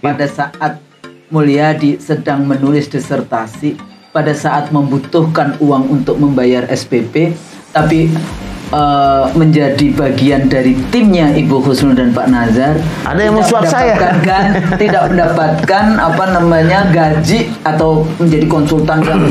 pada saat Mulyadi sedang menulis disertasi, pada saat membutuhkan uang untuk membayar SPP, tapi menjadi bagian dari timnya Ibu Husnul dan Pak Nazar, ada yang mensuap saya tidak mendapatkan gaji atau menjadi konsultan yang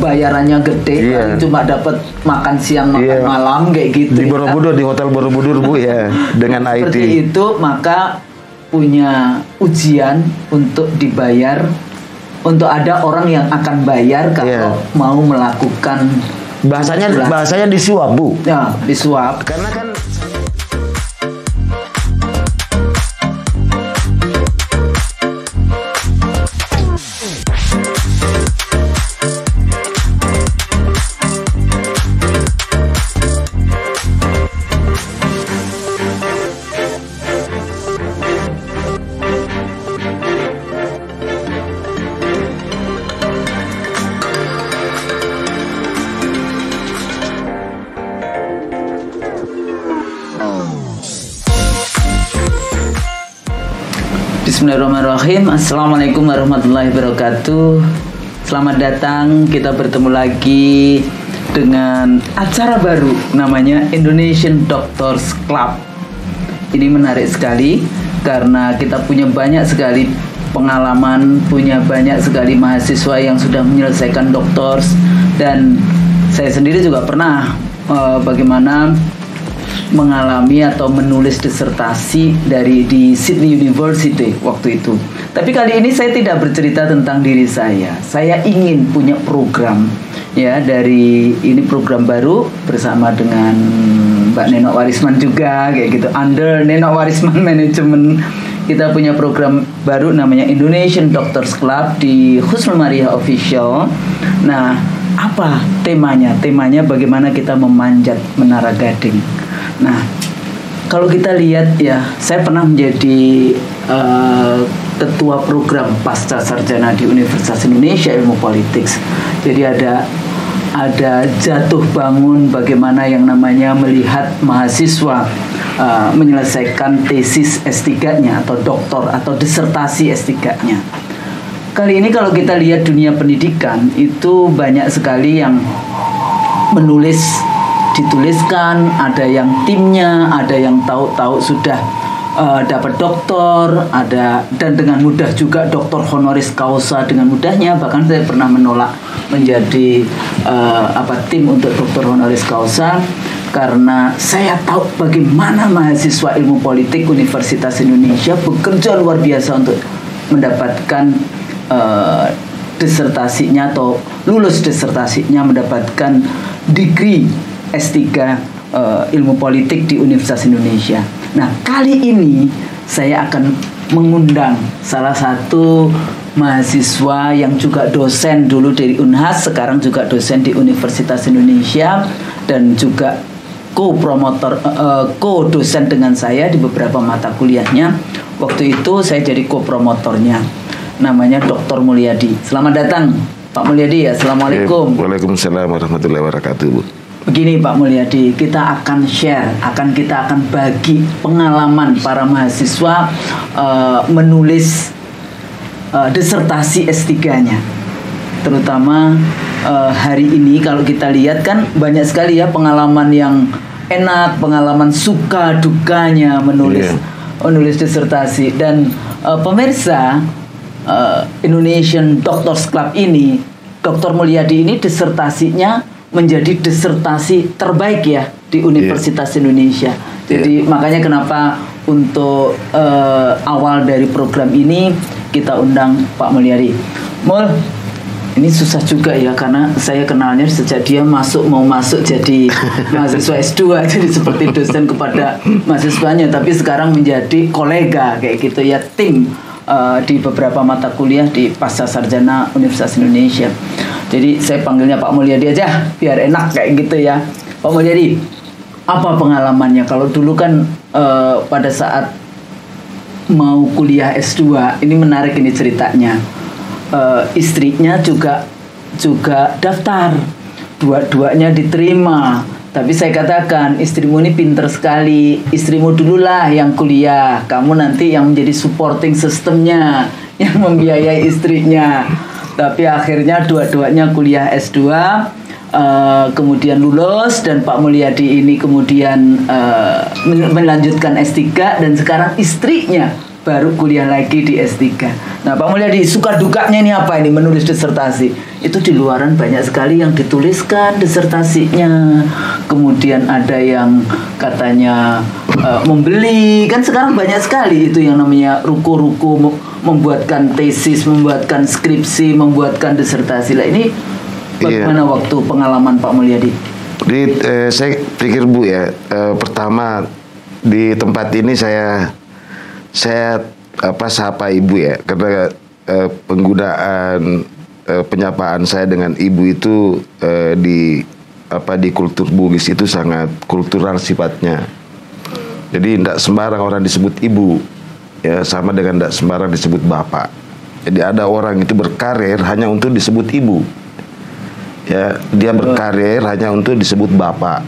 bayarannya gede, cuma dapat makan siang makan malam kayak gitu di Borobudur, di Hotel Borobudur Bu ya, dengan IT. Seperti itu, maka punya ujian untuk dibayar, untuk ada orang yang akan bayar kalau mau melakukan. Bahasanya disuap Bu. Ya, disuap. Karena kan Bismillahirrahmanirrahim. Assalamualaikum warahmatullahi wabarakatuh. Selamat datang, kita bertemu lagi dengan acara baru namanya Indonesian Doctors Club. Ini menarik sekali karena kita punya banyak sekali pengalaman, punya banyak sekali mahasiswa yang sudah menyelesaikan doktors, dan saya sendiri juga pernah bagaimana mengalami atau menulis disertasi di Sydney University waktu itu. Tapi kali ini saya tidak bercerita tentang diri saya. Saya ingin punya program ini program baru bersama dengan Mbak Nenok Warisman juga kayak gitu. Under Nenok Warisman Management, kita punya program baru namanya Indonesian Doctors Club di Husnul Maria Official. Nah, apa temanya? Temanya bagaimana kita memanjat menara Gading. Nah, kalau kita lihat saya pernah menjadi ketua program pasca sarjana di Universitas Indonesia Ilmu Politics. Jadi ada jatuh bangun bagaimana yang namanya melihat mahasiswa menyelesaikan tesis S3-nya atau doktor atau disertasi S3-nya. Kali ini kalau kita lihat dunia pendidikan itu banyak sekali yang dituliskan, ada yang timnya, ada yang tahu-tahu sudah dapat doktor, dan dengan mudah juga doktor honoris causa dengan mudahnya. Bahkan saya pernah menolak menjadi tim untuk doktor honoris causa karena saya tahu bagaimana mahasiswa ilmu politik Universitas Indonesia bekerja luar biasa untuk mendapatkan disertasinya atau lulus disertasinya, mendapatkan degree S3 ilmu politik di Universitas Indonesia. Nah, kali ini saya akan mengundang salah satu mahasiswa yang juga dosen dulu dari Unhas, sekarang juga dosen di Universitas Indonesia, dan juga co-dosen dengan saya di beberapa mata kuliahnya. Waktu itu saya jadi co-promotornya, namanya Dr. Mulyadi. Selamat datang Pak Mulyadi. Assalamualaikum. Waalaikumsalam warahmatullahi wabarakatuh Bu. Begini Pak Mulyadi, kita akan share, kita akan bagi pengalaman para mahasiswa menulis disertasi S3-nya. Terutama hari ini kalau kita lihat kan banyak sekali pengalaman yang enak, pengalaman suka dukanya menulis disertasi. Dan pemirsa Indonesian Doctors Club ini, Dr. Mulyadi ini disertasinya menjadi disertasi terbaik di Universitas Indonesia. Jadi makanya kenapa untuk awal dari program ini kita undang Pak Mulyadi. Mul, ini susah juga karena saya kenalnya sejak dia mau masuk jadi mahasiswa S2, jadi seperti dosen kepada mahasiswanya, tapi sekarang menjadi kolega kayak gitu tim di beberapa mata kuliah di pasca sarjana Universitas Indonesia. Jadi saya panggilnya Pak Mulyadi aja biar enak kayak gitu Pak Mulyadi, apa pengalamannya? Kalau dulu kan pada saat mau kuliah S2, ini menarik ini ceritanya. Istrinya juga daftar, dua-duanya diterima, Tapi saya katakan, istrimu ini pinter sekali. Istrimu dululah yang kuliah. Kamu nanti yang menjadi supporting sistemnya, yang membiayai istrinya. Tapi akhirnya dua-duanya kuliah S2, kemudian lulus, dan Pak Mulyadi ini kemudian melanjutkan S3, dan sekarang istrinya baru kuliah lagi di S3. Nah, Pak Mulyadi, suka dukanya ini apa ini menulis disertasi? Itu di luaran banyak sekali yang dituliskan disertasinya. Kemudian ada yang katanya membeli. Kan sekarang banyak sekali itu yang namanya ruko-ruko membuatkan tesis, membuatkan skripsi, membuatkan disertasi. Lah ini bagaimana waktu pengalaman Pak Mulyadi? Saya pikir Bu ya, pertama di tempat ini saya sapa Ibu ya, karena penggunaan penyapaan saya dengan Ibu itu di kultur Bugis itu sangat kultural sifatnya. Jadi tidak sembarang orang disebut Ibu, ya, sama dengan tidak sembarang disebut Bapak. Jadi ada orang itu berkarir hanya untuk disebut Ibu, ya, dia berkarir hanya untuk disebut Bapak,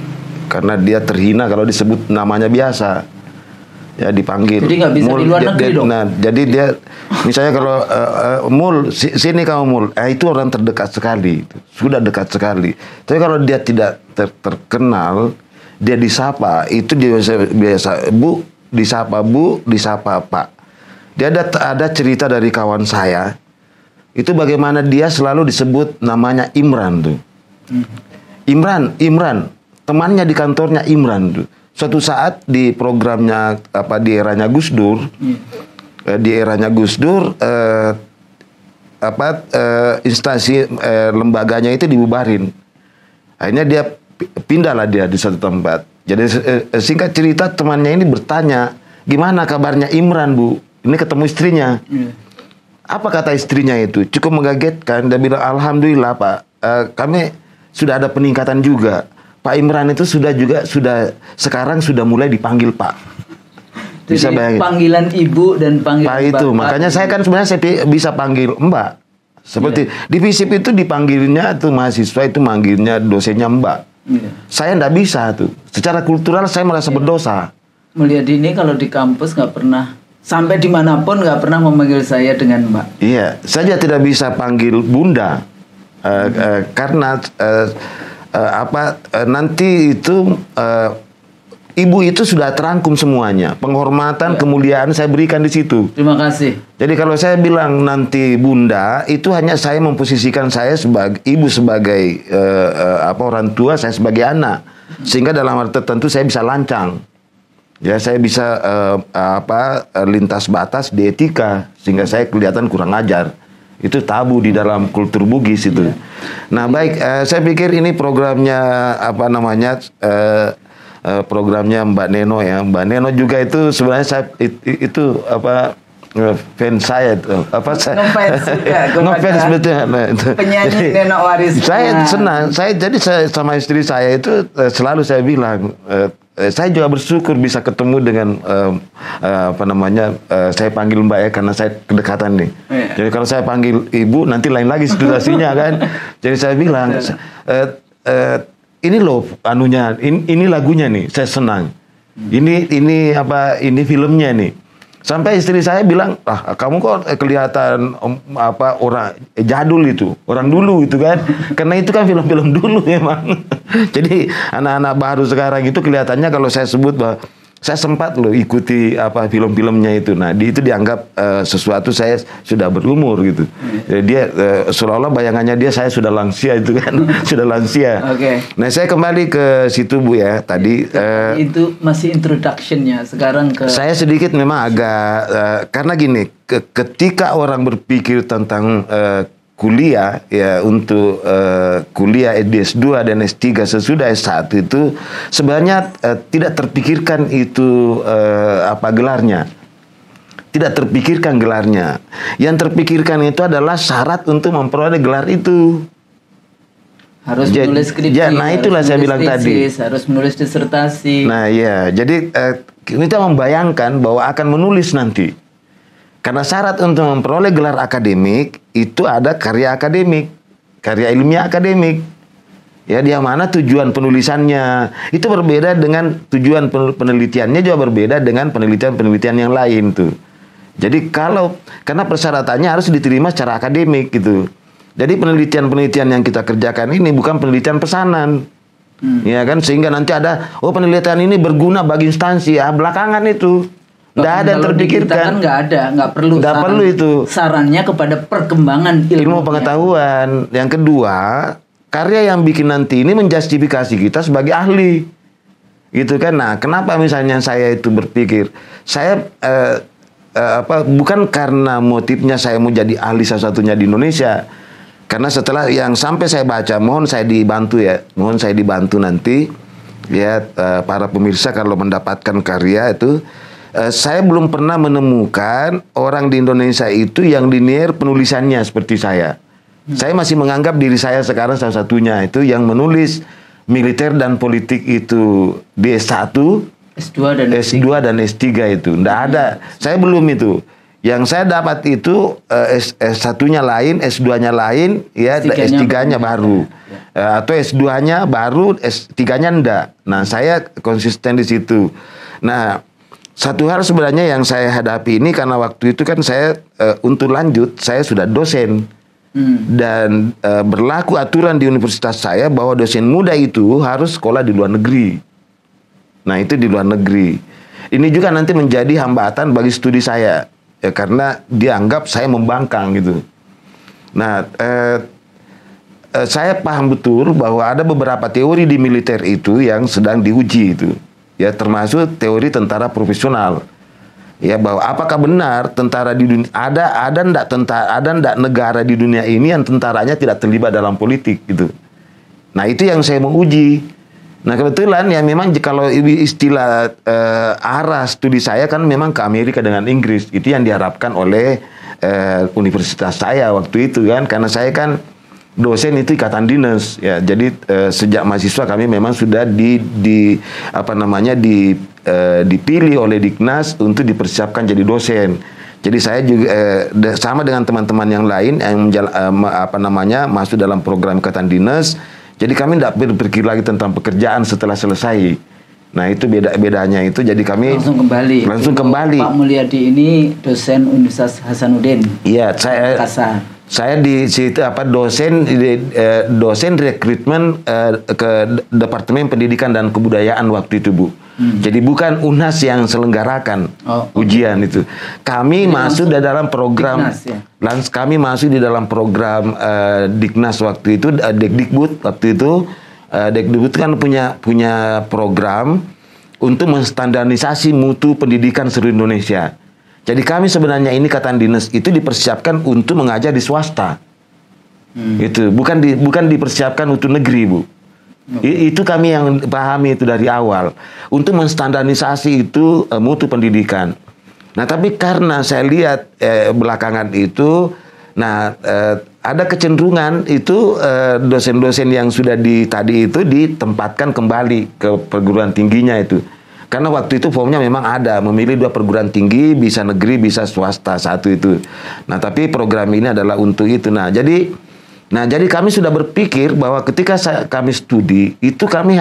karena dia terhina kalau disebut namanya biasa. Ya, dipanggil. Jadi nggak bisa di luar negeri dong. Nah, jadi dia misalnya kalau Mul, sini kamu Mul, itu orang terdekat sekali, sudah dekat sekali. Tapi kalau dia tidak terkenal, dia disapa, itu dia biasa Bu, disapa Pak. Dia ada cerita dari kawan saya, itu bagaimana dia selalu disebut namanya Imran tuh. Imran, temannya di kantornya Imran tuh. Suatu saat di programnya di eranya Gus Dur, instansi lembaganya itu dibubarin. Akhirnya dia pindahlah dia di satu tempat. Jadi singkat cerita temannya ini bertanya, gimana kabarnya Imran Bu? Ini ketemu istrinya. Apa kata istrinya itu? Cukup mengagetkan. Dia bilang, alhamdulillah Pak, kami sudah ada peningkatan juga. Pak Imran itu sekarang sudah mulai dipanggil Pak. Bisa bayangin. Panggilan Ibu dan panggilan Pak itu. Bapak. Makanya saya kan sebenarnya bisa panggil Mbak. Seperti di FISIP itu dipanggilnya tuh mahasiswa itu manggilnya dosennya Mbak. Saya enggak bisa tuh. Secara kultural saya merasa berdosa. Melihat ini kalau di kampus nggak pernah, sampai dimanapun nggak pernah memanggil saya dengan Mbak. Iya, saya tidak bisa panggil Bunda karena nanti itu Ibu itu sudah terangkum semuanya, penghormatan, kemuliaan saya berikan di situ. Terima kasih. Jadi kalau saya bilang nanti Bunda, itu hanya saya memposisikan saya sebagai Ibu sebagai orang tua, saya sebagai anak, sehingga dalam hal tertentu saya bisa lancang, ya saya bisa lintas batas di etika, sehingga saya kelihatan kurang ajar. Itu tabu di dalam kultur Bugis itu. Nah baik, saya pikir ini programnya programnya Mbak Neno ya. Mbak Neno juga itu sebenarnya saya itu fans saya itu ngefans betul. Penyanyi Neno Warisman. Saya senang. Saya sama istri saya itu selalu saya bilang. Saya juga bersyukur bisa ketemu dengan saya panggil Mbak ya, karena saya kedekatan nih. Jadi kalau saya panggil Ibu nanti lain lagi situasinya kan. Jadi saya bilang ini loh anunya, ini lagunya nih, saya senang. Ini filmnya nih. Sampai istri saya bilang, kamu kok kelihatan orang jadul itu, orang dulu itu kan. Karena itu kan film-film dulu memang. Jadi anak-anak baru sekarang itu kelihatannya kalau saya sebut bahwa saya sempat loh ikuti film-filmnya itu. Nah, itu dianggap sesuatu saya sudah berumur gitu. Jadi dia seolah-olah bayangannya saya sudah lansia itu kan, sudah lansia. Oke. Nah, saya kembali ke situ Bu ya tadi. Itu masih introduction-nya, sekarang ke. Saya sedikit memang agak karena gini, ketika orang berpikir tentang kuliah ya untuk kuliah S2 dan S3 sesudah S1 itu sebenarnya tidak terpikirkan itu gelarnya. Tidak terpikirkan gelarnya. Yang terpikirkan itu adalah syarat untuk memperoleh gelar itu. Harus menulis skripsi. Ya, nah itulah saya bilang tadi. Harus menulis disertasi. Nah ya, jadi kita membayangkan bahwa akan menulis nanti. Karena syarat untuk memperoleh gelar akademik itu ada karya akademik, karya ilmiah akademik. Ya, dia mana tujuan penulisannya. Itu berbeda dengan tujuan penelitiannya, juga berbeda dengan penelitian-penelitian yang lain tuh. Jadi karena persyaratannya harus diterima secara akademik gitu. Jadi penelitian-penelitian yang kita kerjakan ini bukan penelitian pesanan. Ya kan, sehingga nanti ada penelitian ini berguna bagi instansi, belakangan itu. Nggak ada yang terpikirkan. Nggak perlu itu. Sarannya kepada perkembangan ilmu pengetahuan. Yang kedua, karya yang bikin nanti ini menjustifikasi kita sebagai ahli, gitu kan? Nah, kenapa misalnya saya itu berpikir, saya bukan karena motifnya saya mau jadi ahli satu-satunya di Indonesia, karena setelah yang sampai saya baca, mohon saya dibantu nanti, ya para pemirsa kalau mendapatkan karya itu, saya belum pernah menemukan orang di Indonesia itu yang linear penulisannya seperti saya. Saya masih menganggap diri saya sekarang salah satunya itu yang menulis militer dan politik itu di S1, S2 dan S3 itu. Nggak ada. Saya belum itu. Yang saya dapat itu S1-nya lain, S2-nya lain, ya S3-nya baru. Atau S2-nya baru, S3-nya enggak. Nah, saya konsisten di situ. Nah, satu hal sebenarnya yang saya hadapi ini karena waktu itu kan saya untuk lanjut, saya sudah dosen. Dan berlaku aturan di universitas saya bahwa dosen muda itu harus sekolah di luar negeri. Nah, itu di luar negeri. Ini juga nanti menjadi hambatan bagi studi saya, ya, karena dianggap saya membangkang gitu. Nah, saya paham betul bahwa ada beberapa teori di militer itu yang sedang diuji itu, ya, termasuk teori tentara profesional. Ya, bahwa apakah benar tentara di dunia ada ndak negara di dunia ini yang tentaranya tidak terlibat dalam politik gitu. Nah, itu yang saya mau uji. Nah, kebetulan ya memang kalau istilah arah studi saya kan memang ke Amerika dengan Inggris. Itu yang diharapkan oleh universitas saya waktu itu kan, karena saya kan dosen itu ikatan dinas ya. Jadi sejak mahasiswa kami memang sudah dipilih oleh Diknas untuk dipersiapkan jadi dosen. Jadi saya juga sama dengan teman-teman yang lain yang masuk dalam program ikatan dinas. Jadi kami tidak berpikir lagi tentang pekerjaan setelah selesai. Nah, itu bedanya itu. Jadi kami langsung kembali. Pak Mulyadi ini dosen Universitas Hasanuddin. Iya, saya di situ dosen rekrutmen ke Departemen Pendidikan dan Kebudayaan waktu itu, Bu. Jadi bukan UNHAS yang selenggarakan ujian itu. Kami masuk di dalam program Diknas, ya? Kami masuk di dalam program Diknas waktu itu, Dekdikbud waktu itu. Dekdikbud kan punya program untuk menstandarisasi mutu pendidikan seluruh Indonesia. Jadi kami sebenarnya ini ikatan dinas itu dipersiapkan untuk mengajar di swasta. Itu bukan dipersiapkan untuk negeri, Bu. Itu kami yang pahami itu dari awal untuk menstandarisasi itu mutu pendidikan. Nah, tapi karena saya lihat belakangan itu, ada kecenderungan itu dosen-dosen yang sudah tadi itu ditempatkan kembali ke perguruan tingginya itu. Karena waktu itu formnya memang ada, memilih 2 perguruan tinggi, bisa negeri, bisa swasta, satu itu. Nah, tapi program ini adalah untuk itu. Nah, jadi kami sudah berpikir bahwa ketika kami studi, itu kami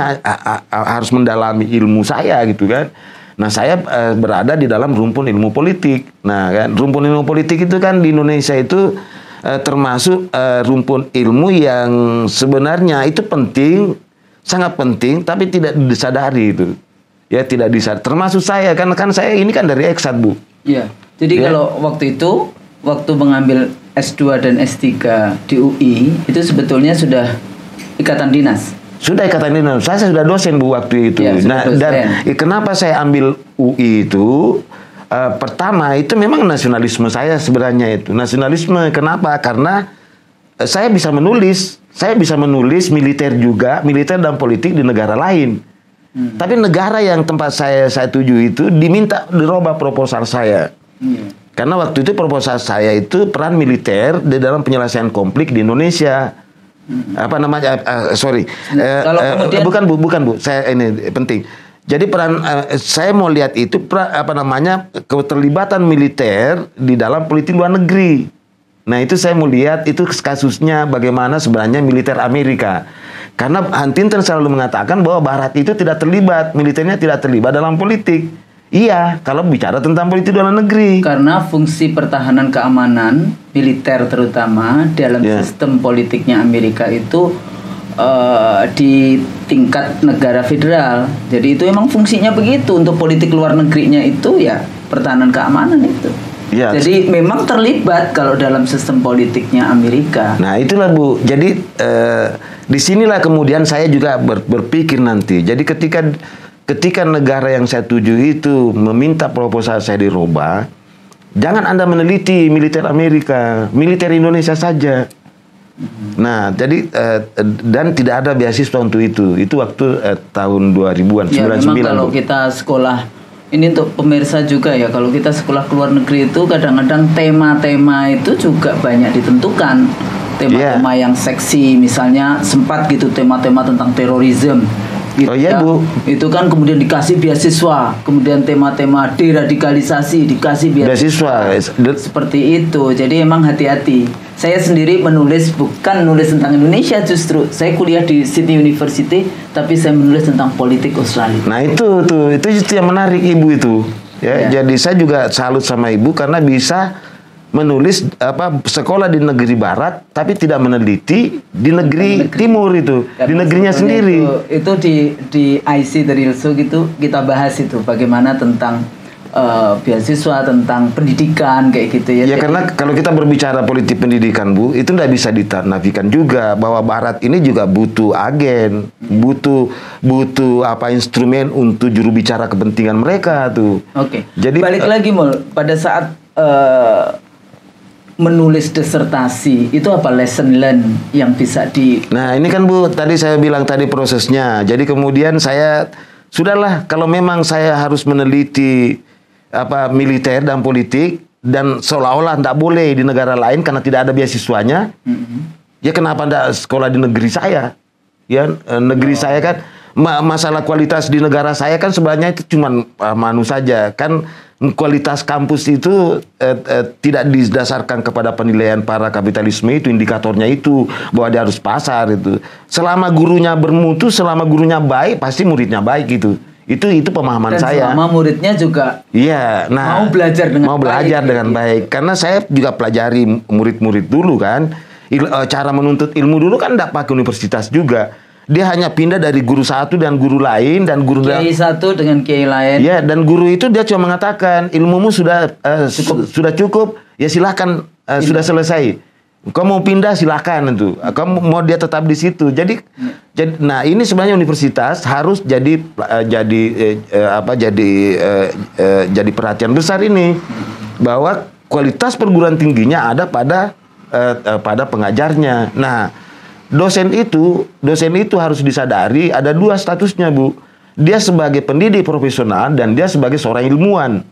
harus mendalami ilmu saya gitu kan. Nah, saya berada di dalam rumpun ilmu politik. Nah, kan, rumpun ilmu politik itu kan di Indonesia itu termasuk rumpun ilmu yang sebenarnya itu penting, sangat penting, tapi tidak disadari itu. Ya, tidak disadari. Termasuk saya, kan saya ini kan dari Eksat, Bu. Iya. Jadi kalau waktu mengambil S2 dan S3 di UI, itu sebetulnya sudah ikatan dinas. Sudah ikatan dinas. Saya sudah dosen, Bu, waktu itu. Ya, dan kenapa saya ambil UI itu? Pertama, itu memang nasionalisme saya sebenarnya itu. Nasionalisme, kenapa? Karena saya bisa menulis. Saya bisa menulis militer juga, militer dan politik di negara lain. Tapi negara yang tempat saya tuju itu diminta dirubah proposal saya. Karena waktu itu proposal saya itu peran militer di dalam penyelesaian konflik di Indonesia. Bukan Bu. Saya ini penting. Jadi peran saya mau lihat itu keterlibatan militer di dalam politik luar negeri. Nah, itu saya mau lihat itu kasusnya bagaimana sebenarnya militer Amerika. Karena Huntington selalu mengatakan bahwa Barat itu tidak terlibat, militernya tidak terlibat dalam politik. Iya, kalau bicara tentang politik dalam negeri. Karena fungsi pertahanan keamanan, militer terutama, dalam sistem politiknya Amerika itu di tingkat negara federal. Jadi itu emang fungsinya begitu. Untuk politik luar negerinya itu ya pertahanan keamanan itu. Ya. Jadi memang terlibat kalau dalam sistem politiknya Amerika. Nah itulah Bu. Jadi disinilah kemudian saya juga berpikir nanti. Jadi ketika negara yang saya tuju itu meminta proposal saya dirubah, jangan Anda meneliti militer Amerika, militer Indonesia saja. Nah, jadi dan tidak ada beasiswa untuk itu. Itu waktu tahun 2000-an, ya, 99. Memang kalau kita sekolah, ini untuk pemirsa juga ya, kalau kita sekolah ke luar negeri itu kadang-kadang tema-tema itu juga banyak ditentukan. Tema-tema yang seksi, misalnya sempat gitu tema-tema tentang terorisme. Gitu, oh iya Bu. Itu kan kemudian dikasih beasiswa, kemudian tema-tema deradikalisasi dikasih beasiswa. Seperti itu. Jadi emang hati-hati. Saya sendiri menulis bukan nulis tentang Indonesia, justru saya kuliah di Sydney University, tapi saya menulis tentang politik Australia. Nah itu justru yang menarik Ibu itu. Ya. Jadi saya juga salut sama Ibu karena bisa menulis sekolah di negeri barat tapi tidak meneliti di negeri timur itu. Karena di negerinya sendiri itu di IC Terilso gitu kita bahas itu bagaimana tentang beasiswa, tentang pendidikan kayak gitu ya. Ya karena kalau kita berbicara politik pendidikan Bu, itu tidak bisa dinafikan juga bahwa barat ini juga butuh agen, butuh instrumen untuk juru bicara kepentingan mereka tuh. Oke. Jadi balik lagi Mul, pada saat menulis disertasi itu apa lesson learn yang bisa Nah ini kan Bu, tadi saya bilang tadi prosesnya. Jadi kemudian saya sudahlah kalau memang saya harus meneliti militer dan politik dan seolah-olah tidak boleh di negara lain karena tidak ada beasiswanya. Ya kenapa tidak sekolah di negeri saya? Ya negeri saya kan masalah kualitas di negara saya kan sebenarnya itu cuma manu saja kan. Kualitas kampus itu tidak didasarkan kepada penilaian para kapitalisme itu, indikatornya itu bahwa dia harus pasar itu. Selama gurunya bermutu, selama gurunya baik, pasti muridnya baik gitu. Itu pemahaman saya. Dan selama muridnya juga mau belajar dengan baik. Karena saya juga pelajari murid-murid dulu kan. Cara menuntut ilmu dulu kan tidak pakai universitas juga. Dia hanya pindah dari guru satu dan guru lain dan guru kiai satu dengan kiai lain. Ya, dan guru itu dia cuma mengatakan ilmumu sudah cukup, ya silakan sudah selesai. Kau mau pindah silakan itu. Kamu mau dia tetap di situ. Jadi nah ini sebenarnya universitas harus jadi perhatian besar ini bahwa kualitas perguruan tingginya ada pada pengajarnya. Nah, dosen itu harus disadari ada dua statusnya Bu. Dia sebagai pendidik profesional dan dia sebagai seorang ilmuwan.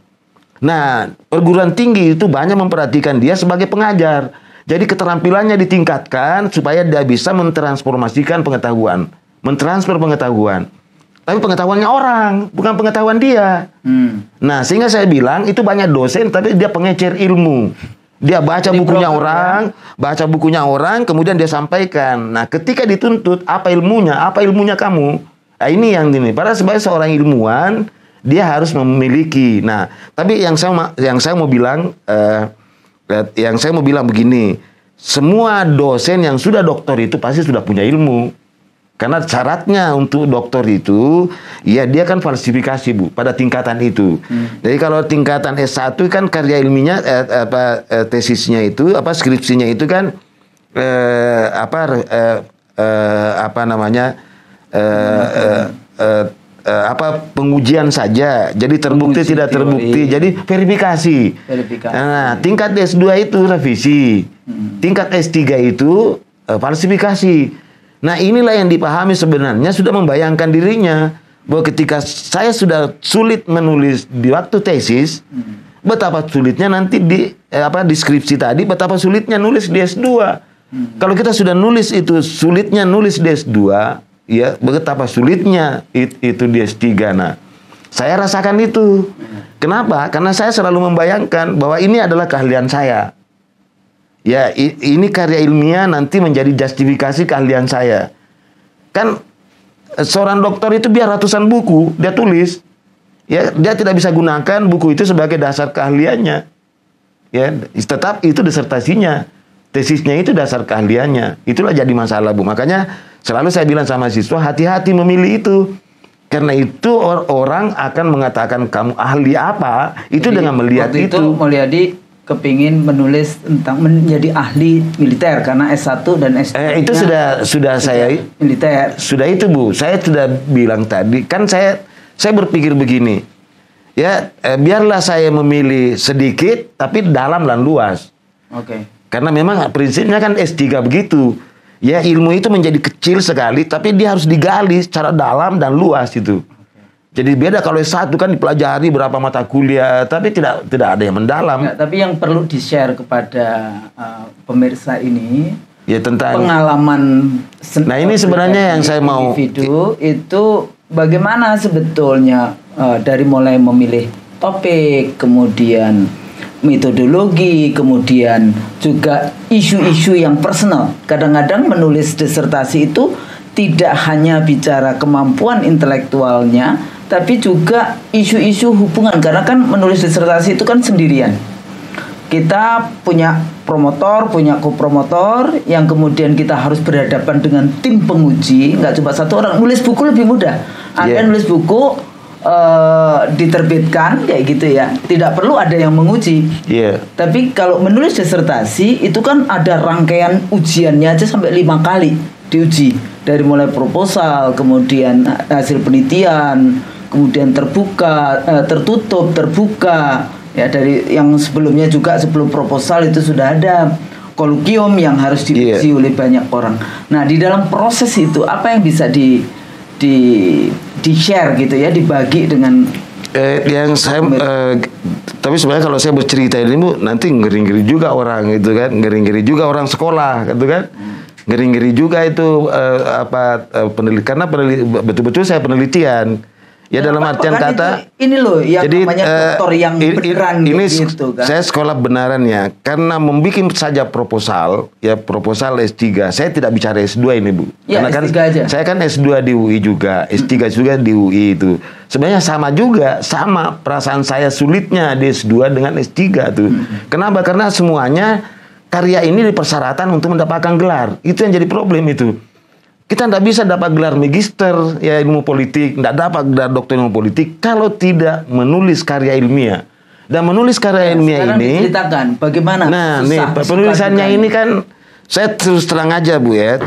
Nah, perguruan tinggi itu banyak memperhatikan dia sebagai pengajar. Jadi keterampilannya ditingkatkan supaya dia bisa mentransformasikan pengetahuan, mentransfer pengetahuan. Tapi pengetahuannya orang, bukan pengetahuan dia. Nah, sehingga saya bilang itu banyak dosen tapi dia pengecer ilmu. Dia baca bukunya orang, kemudian dia sampaikan. Nah, ketika dituntut apa ilmunya kamu? Nah, ini padahal sebagai seorang ilmuwan, dia harus memiliki. Nah, tapi yang saya mau bilang begini, semua dosen yang sudah doktor itu pasti sudah punya ilmu. Karena syaratnya untuk doktor itu, ya dia kan falsifikasi Bu, pada tingkatan itu. Jadi kalau tingkatan S1 kan karya ilmiahnya, tesisnya itu, skripsinya itu kan, pengujian saja. Jadi terbukti tidak terbukti. Jadi verifikasi. Nah, tingkat S2 itu revisi. Tingkat S3 itu falsifikasi. Nah inilah yang dipahami sebenarnya sudah membayangkan dirinya bahwa ketika saya sudah sulit menulis di waktu tesis, betapa sulitnya nanti di deskripsi tadi, betapa sulitnya nulis di S2. Kalau kita sudah nulis itu sulitnya nulis di S2, ya betapa sulitnya itu di S3. Nah, saya rasakan itu. Kenapa? Karena saya selalu membayangkan bahwa ini adalah keahlian saya. Ya, ini karya ilmiah nanti menjadi justifikasi keahlian saya. Kan seorang dokter itu biar ratusan buku dia tulis, ya dia tidak bisa gunakan buku itu sebagai dasar keahliannya, ya tetap itu disertasinya, tesisnya itu dasar keahliannya. Itulah jadi masalah, Bu. Makanya selalu saya bilang sama siswa, hati-hati memilih itu. Karena itu orang akan mengatakan kamu ahli apa, itu Jadi, dengan melihat waktu itu Mulyadi kepingin menulis tentang menjadi ahli militer karena S1 dan S2 itu sudah saya militer. Sudah itu, Bu. Saya sudah bilang tadi, kan saya berpikir begini. Ya, biarlah saya memilih sedikit tapi dalam dan luas. Oke. Karena memang prinsipnya kan S3 begitu. Ya, ilmu itu menjadi kecil sekali tapi dia harus digali secara dalam dan luas itu. Jadi beda kalau S1 kan dipelajari berapa mata kuliah, tapi tidak ada yang mendalam. Ya, tapi yang perlu di-share kepada pemirsa ini Ya tentang pengalaman. Nah, ini sebenarnya yang saya mau individu itu bagaimana sebetulnya dari mulai memilih topik, kemudian metodologi, kemudian juga isu-isu yang personal. Kadang-kadang menulis disertasi itu tidak hanya bicara kemampuan intelektualnya, tapi juga isu-isu hubungan. Karena kan menulis disertasi itu kan sendirian. Kita punya promotor, punya kopromotor, yang kemudian kita harus berhadapan dengan tim penguji. Nggak cuma satu orang. Nulis buku lebih mudah. Anda nulis buku diterbitkan kayak gitu ya, tidak perlu ada yang menguji. Tapi kalau menulis disertasi itu kan ada rangkaian ujiannya aja sampai 5 kali diuji, dari mulai proposal, kemudian hasil penelitian, kemudian terbuka, tertutup, terbuka ya. Dari yang sebelumnya juga, sebelum proposal itu sudah ada kolokium yang harus diuji oleh banyak orang. Nah, di dalam proses itu apa yang bisa di share gitu ya, dibagi dengan yang saya tapi sebenarnya kalau saya bercerita ini, Bu, nanti ngeri-ngeri juga orang gitu kan, ngeri-ngeri juga orang sekolah gitu kan, ngeri-ngeri juga itu karena betul-betul saya penelitian. Ya, dalam artian kata ini loh yang jadi, namanya dokter yang beneran ini gitu kan. Saya sekolah benaran ya, karena membuat saja proposal S3. Saya tidak bicara S2 ini, Bu. Ya, karena S3 kan aja. saya kan S2 di UI juga, S3 juga di UI itu. Sebenarnya sama juga, sama perasaan saya sulitnya di S2 dengan S3 tuh. Kenapa? Karena semuanya karya ini dipersyaratkan untuk mendapatkan gelar. Itu yang jadi problem itu. Kita tidak bisa dapat gelar magister ya ilmu politik, tidak dapat gelar doktor ilmu politik kalau tidak menulis karya ilmiah. Dan menulis karya ilmiah ini, diceritakan bagaimana. Nah, nih penulisannya ini kan saya terus terang aja, Bu ya.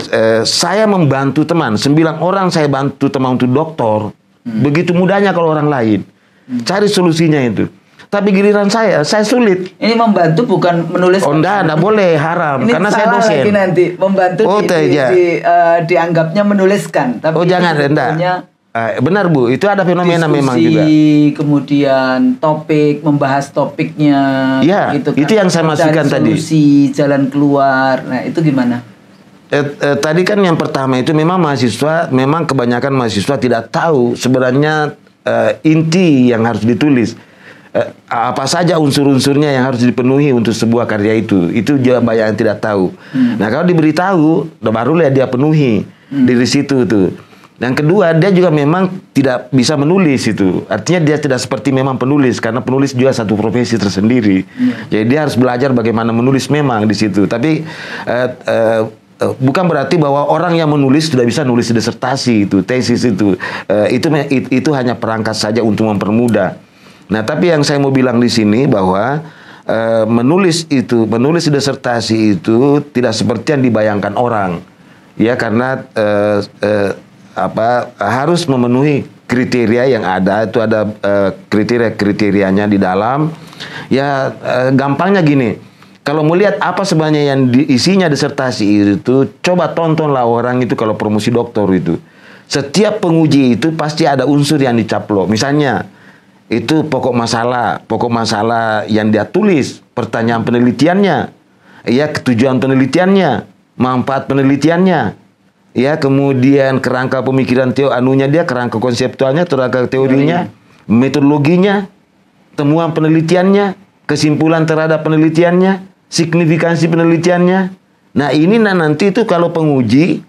Saya membantu teman, 9 orang saya bantu teman untuk doktor. Begitu mudahnya kalau orang lain cari solusinya itu. Tapi giliran saya sulit. Ini membantu bukan menulis. Oh, enggak boleh, haram. Ini karena saya dosen. Lagi nanti membantu dianggapnya menuliskan. Tapi jangan, enggak. Benar, Bu. Itu ada fenomena diskusi, memang juga. Kemudian topik, membahas topiknya. Ya, gitu kan. Itu yang saya masukkan tadi. Solusi, jalan keluar. Nah, itu gimana? Tadi kan yang pertama itu memang memang kebanyakan mahasiswa tidak tahu sebenarnya inti yang harus ditulis. Apa saja unsur-unsurnya yang harus dipenuhi untuk sebuah karya itu juga banyak yang tidak tahu. Nah, kalau diberitahu, barulah dia penuhi dari situ tuh. Dan kedua, dia juga memang tidak bisa menulis itu. Artinya dia tidak seperti memang penulis, karena penulis juga satu profesi tersendiri. Jadi dia harus belajar bagaimana menulis memang di situ. Tapi bukan berarti bahwa orang yang menulis sudah bisa nulis disertasi itu, tesis itu. Itu hanya perangkat saja untuk mempermudah. Nah, tapi yang saya mau bilang di sini bahwa menulis disertasi itu tidak seperti yang dibayangkan orang, ya, karena harus memenuhi kriteria yang ada. Itu ada kriteria-kriterianya di dalam. Ya, gampangnya gini, kalau mau lihat apa sebenarnya yang isinya disertasi itu, coba tontonlah orang itu kalau promosi doktor itu. Setiap penguji itu pasti ada unsur yang dicaplok. Misalnya itu pokok masalah yang dia tulis, pertanyaan penelitiannya, ya, tujuan penelitiannya, manfaat penelitiannya, ya, kemudian kerangka pemikiran kerangka konseptualnya, kerangka teorinya, metodologinya, temuan penelitiannya, kesimpulan terhadap penelitiannya, signifikansi penelitiannya. Nah, ini nanti itu kalau penguji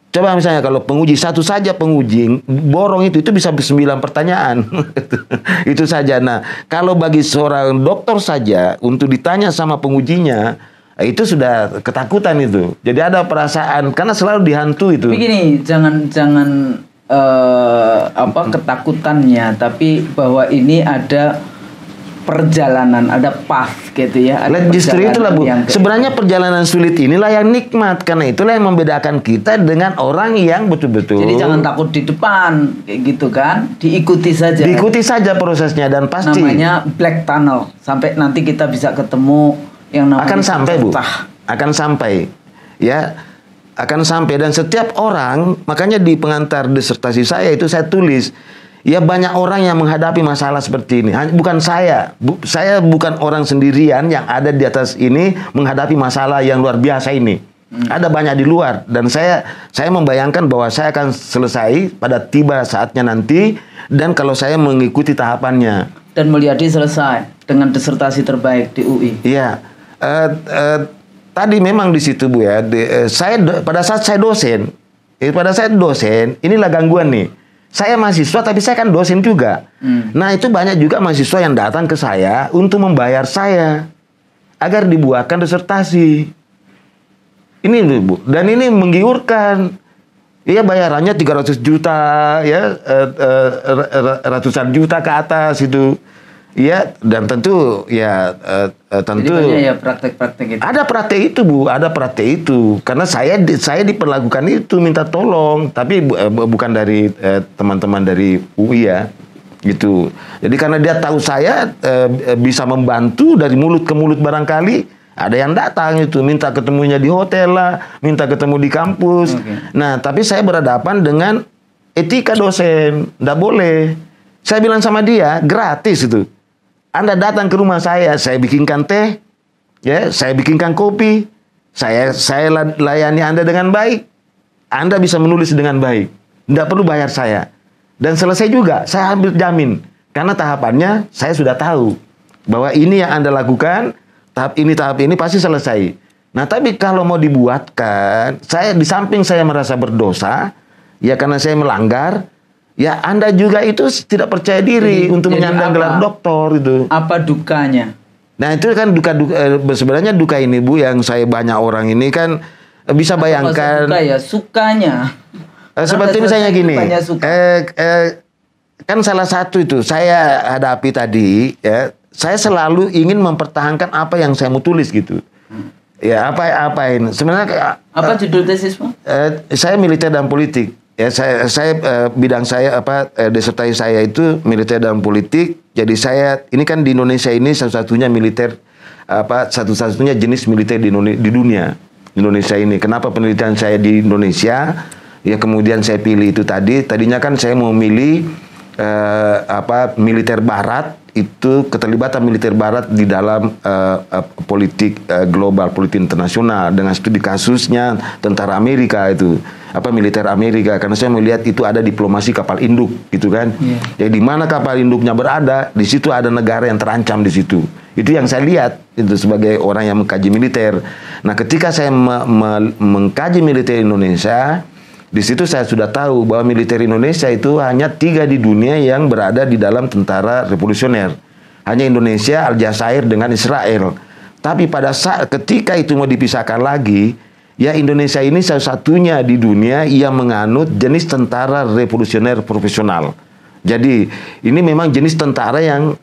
Coba misalnya kalau penguji satu saja penguji borong itu bisa 9 pertanyaan. Itu saja. Nah, kalau bagi seorang dokter saja untuk ditanya sama pengujinya itu sudah ketakutan itu. Jadi ada perasaan karena selalu dihantui itu. Begini, jangan ketakutannya, tapi bahwa ini ada perjalanan, ada path gitu ya. Justru itulah Bu. Sebenarnya perjalanan sulit inilah yang nikmat, karena itulah yang membedakan kita dengan orang yang betul-betul. Jadi jangan takut di depan, kayak gitu kan. Diikuti saja. Diikuti saja prosesnya dan pasti. Namanya black tunnel. Sampai nanti kita bisa ketemu yang namanya akan sampai Bu. Akan sampai. Ya. Akan sampai dan setiap orang, makanya di pengantar disertasi saya itu saya tulis. Ya banyak orang yang menghadapi masalah seperti ini. Bukan saya. Saya bukan orang sendirian yang ada di atas ini menghadapi masalah yang luar biasa ini. Ada banyak di luar. Dan saya membayangkan bahwa saya akan selesai pada tiba saatnya nanti. Dan kalau saya mengikuti tahapannya. Dan Mulyadi selesai dengan disertasi terbaik di UI. Iya. Tadi memang di situ Bu ya. Pada saat saya dosen. Pada saat dosen, inilah gangguan nih. Saya mahasiswa tapi saya kan dosen juga. Nah itu banyak juga mahasiswa yang datang ke saya untuk membayar saya agar dibuatkan disertasi. Ini Bu, dan ini menggiurkan. Iya bayarannya 300 juta ya, ratusan juta ke atas itu. Iya, dan tentu ya tentu. Jadi banyak ya praktek-praktek itu. Ada praktek itu Bu, ada praktek itu. Karena saya diperlakukan itu minta tolong, tapi bukan dari teman-teman dari UI ya, gitu. Jadi karena dia tahu saya bisa membantu dari mulut ke mulut barangkali, ada yang datang itu minta ketemunya di hotel lah, minta ketemu di kampus. Okay. Nah, tapi saya berhadapan dengan etika dosen, nggak boleh. Saya bilang sama dia gratis itu. Anda datang ke rumah saya bikinkan teh, ya, saya bikinkan kopi, saya layani Anda dengan baik, Anda bisa menulis dengan baik, tidak perlu bayar saya, dan selesai juga, saya ambil jamin, karena tahapannya saya sudah tahu bahwa ini yang Anda lakukan, tahap ini pasti selesai. Nah, tapi kalau mau dibuatkan, di samping saya merasa berdosa, ya karena saya melanggar. Ya Anda juga itu tidak percaya diri untuk menyandang gelar doktor itu. Apa dukanya? Nah itu kan sebenarnya duka ini Bu yang saya banyak orang ini kan bisa bayangkan. Duka ya, sukanya. Seperti misalnya gini, kan salah satu itu saya hadapi tadi ya, saya selalu ingin mempertahankan apa yang saya mau tulis gitu. Ya apa ini sebenarnya. Apa judul tesismu? Saya militer dan politik. Ya saya bidang saya disertasi saya itu militer dan politik. Jadi saya ini kan di Indonesia ini satu-satunya militer satu-satunya jenis militer di dunia. Indonesia ini. Kenapa penelitian saya di Indonesia? Ya kemudian saya pilih itu tadinya kan saya mau milih militer barat, itu keterlibatan militer barat di dalam politik global, politik internasional dengan studi kasusnya tentara Amerika itu. Militer Amerika, karena saya melihat itu ada diplomasi kapal induk gitu kan. Jadi di mana kapal induknya berada, di situ ada negara yang terancam di situ. Itu yang saya lihat itu sebagai orang yang mengkaji militer. Nah, ketika saya mengkaji militer Indonesia, di situ saya sudah tahu bahwa militer Indonesia itu hanya 3 di dunia yang berada di dalam tentara revolusioner. Hanya Indonesia, Aljazair dengan Israel. Tapi pada saat ketika itu mau dipisahkan lagi, ya Indonesia ini satu-satunya di dunia yang menganut jenis tentara revolusioner profesional. Jadi ini memang jenis tentara yang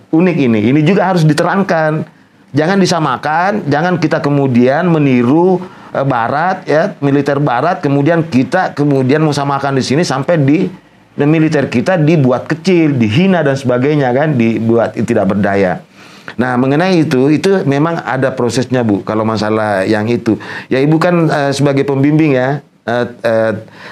unik ini. Ini juga harus diterangkan. Jangan disamakan, jangan kita kemudian meniru Barat ya, militer Barat, kemudian kita mau samakan di sini sampai militer kita dibuat kecil, dihina dan sebagainya kan, dibuat tidak berdaya. Nah, mengenai itu memang ada prosesnya Bu. Kalau masalah yang itu, ya Ibu kan sebagai pembimbing ya,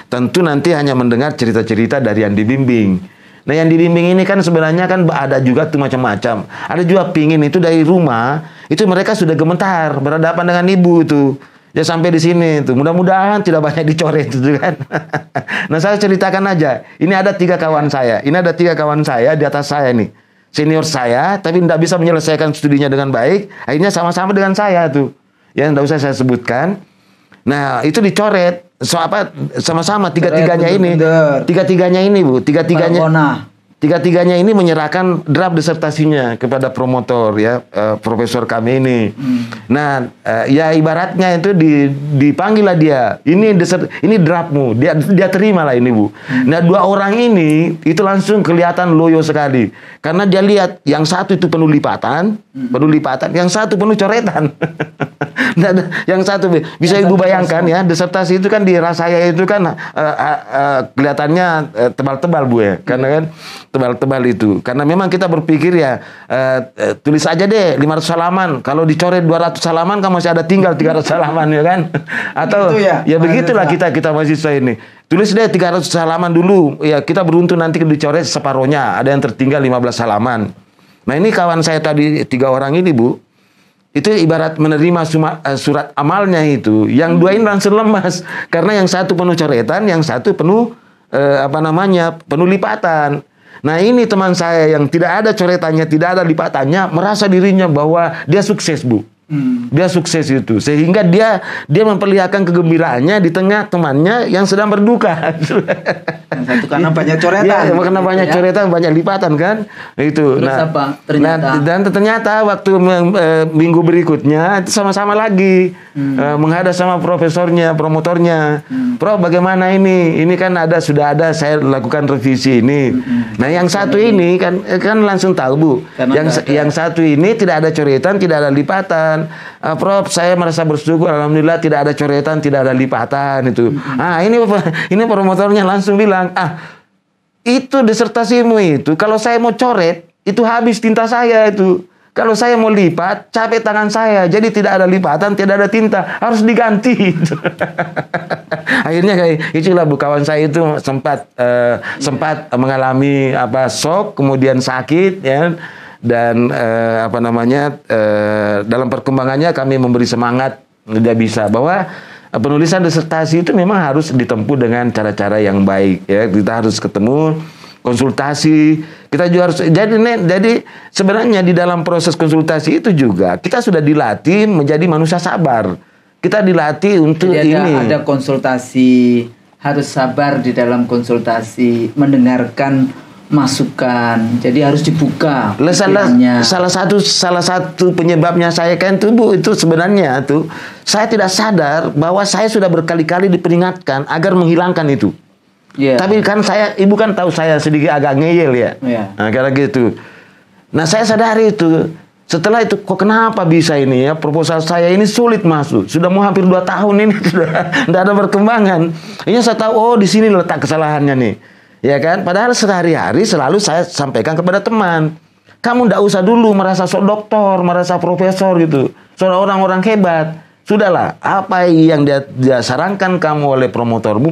tentu nanti hanya mendengar cerita-cerita dari yang dibimbing. Nah, yang dibimbing ini kan sebenarnya kan ada juga tuh macam-macam. Ada juga pingin itu dari rumah, itu mereka sudah gemetar berhadapan dengan Ibu itu. Ya sampai di sini tuh. Mudah-mudahan tidak banyak dicoret itu kan. Nah, saya ceritakan aja. Ini ada 3 kawan saya. Ini ada 3 kawan saya di atas saya nih. Senior saya, tapi tidak bisa menyelesaikan studinya dengan baik. Akhirnya sama-sama dengan saya tuh. Ya, tidak usah saya sebutkan. Nah, itu dicoret. sama-sama tiga-tiganya ini Bu, tiga-tiganya ini menyerahkan draft disertasinya kepada promotor ya, profesor kami ini. Nah, ya ibaratnya itu dipanggil lah dia. Ini draftmu. Dia terima lah ini Bu. Nah, dua orang ini itu langsung kelihatan loyo sekali. Karena dia lihat yang satu itu penuh lipatan, yang satu penuh coretan. Nah, yang satu bisa Ibu bayangkan ya, disertasi itu kan di rasaya itu kan kelihatannya tebal-tebal Bu ya. Karena kan tebal-tebal itu. Karena memang kita berpikir ya tulis aja deh 500 halaman. Kalau dicoret 200 halaman kan masih ada tinggal 300 halaman ya kan. Atau ya begitulah kita mahasiswa ini. Tulis deh 300 halaman dulu. Ya kita beruntung nanti dicoret separohnya. Ada yang tertinggal 15 halaman. Nah ini kawan saya tadi 3 orang ini Bu. Itu ibarat menerima surat amalnya itu. Yang dua ini langsung lemas. Karena yang satu penuh coretan, yang satu penuh penuh lipatan. Nah ini teman saya yang tidak ada coretannya, tidak ada lipatannya, merasa dirinya bahwa dia sukses Bu. Dia sukses itu. Sehingga dia memperlihatkan kegembiraannya di tengah temannya yang sedang berduka. Yang satu karena banyak coretan. Ya, karena banyak coretan, banyak lipatan kan. Itu. Terus apa? Ternyata. Dan ternyata waktu minggu berikutnya itu sama-sama lagi menghadap sama profesornya, promotornya. Prof, bagaimana ini? Ini kan sudah ada saya lakukan revisi ini. Nah, yang satu ini kan langsung tahu Bu. Yang satu ini tidak ada coretan, tidak ada lipatan. Prof, saya merasa bersyukur, alhamdulillah tidak ada coretan, tidak ada lipatan itu. Ini promotornya langsung bilang, itu disertasimu itu, kalau saya mau coret, itu habis tinta saya itu. Kalau saya mau lipat, capek tangan saya, jadi tidak ada lipatan, tidak ada tinta, harus diganti. Akhirnya kayak itulah Bu, kawan saya itu sempat mengalami shock, kemudian sakit ya. Dan dalam perkembangannya kami memberi semangat dia bisa bahwa penulisan disertasi itu memang harus ditempuh dengan cara-cara yang baik ya. Kita harus ketemu, konsultasi, kita juga harus jadi sebenarnya di dalam proses konsultasi itu juga kita sudah dilatih menjadi manusia sabar. Kita dilatih untuk ada konsultasi, harus sabar di dalam konsultasi, mendengarkan masukan, jadi harus dibuka. Salah satu penyebabnya saya kan itu Bu, itu sebenarnya tuh saya tidak sadar bahwa saya sudah berkali-kali diperingatkan agar menghilangkan itu. Tapi kan Ibu kan tahu saya sedikit agak ngeyel ya. Nah, karena gitu. Nah saya sadari itu. Setelah itu kok kenapa bisa ini ya, proposal saya ini sulit masuk. Sudah mau hampir 2 tahun ini sudah tidak ada perkembangan. Ini saya tahu di sini letak kesalahannya nih. Ya kan, padahal sehari-hari selalu saya sampaikan kepada teman, kamu ndak usah dulu merasa sok doktor, merasa profesor gitu, seorang orang hebat. Sudahlah, apa yang dia sarankan kamu oleh promotormu,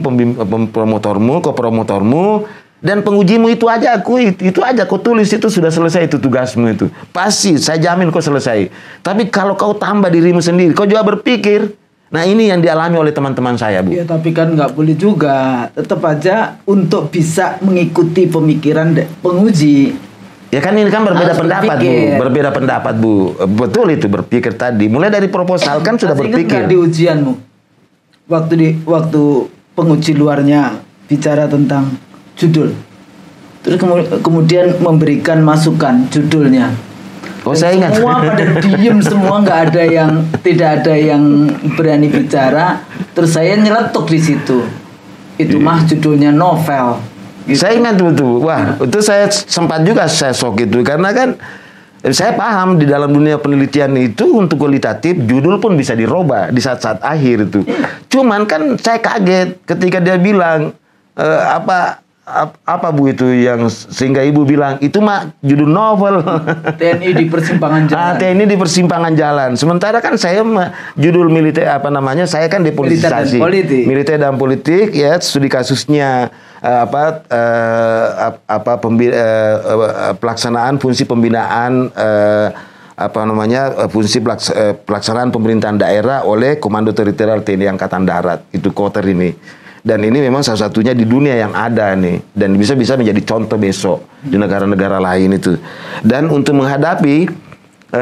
kopromotormu, dan pengujimu itu aja kau tulis, itu sudah selesai, itu tugasmu itu. Pasti, saya jamin kau selesai. Tapi kalau kau tambah dirimu sendiri, kau juga berpikir. Nah ini yang dialami oleh teman-teman saya Bu. Ya tapi kan nggak boleh juga. Tetap aja untuk bisa mengikuti pemikiran penguji. Ya kan ini kan berbeda pendapat Bu. Berbeda pendapat Bu. Betul itu berpikir tadi. Mulai dari proposal kan sudah berpikir. Di ujianmu. Waktu penguji luarnya bicara tentang judul. Terus kemudian memberikan masukan judulnya. Oh saya ingat. Semua pada diem, semua tidak ada yang berani bicara. Terus saya nyeletuk di situ. Itu mah judulnya novel. Gitu. Saya ingat betul. Wah, itu saya sempat juga saya shock gitu karena kan saya paham di dalam dunia penelitian itu untuk kualitatif judul pun bisa dirubah di saat-saat akhir itu. Cuman kan saya kaget ketika dia bilang apa Bu itu yang sehingga Ibu bilang itu mah judul novel. TNI di persimpangan jalan. TNI di persimpangan jalan. Sementara kan saya judul militer saya kan depolitisasi. Militer dan politik ya, studi kasusnya pelaksanaan fungsi pembinaan fungsi pelaksanaan pemerintahan daerah oleh Komando Teritorial TNI Angkatan Darat, itu Koter ini. Dan ini memang salah satunya di dunia yang ada nih, dan bisa menjadi contoh besok di negara-negara lain itu. Dan untuk menghadapi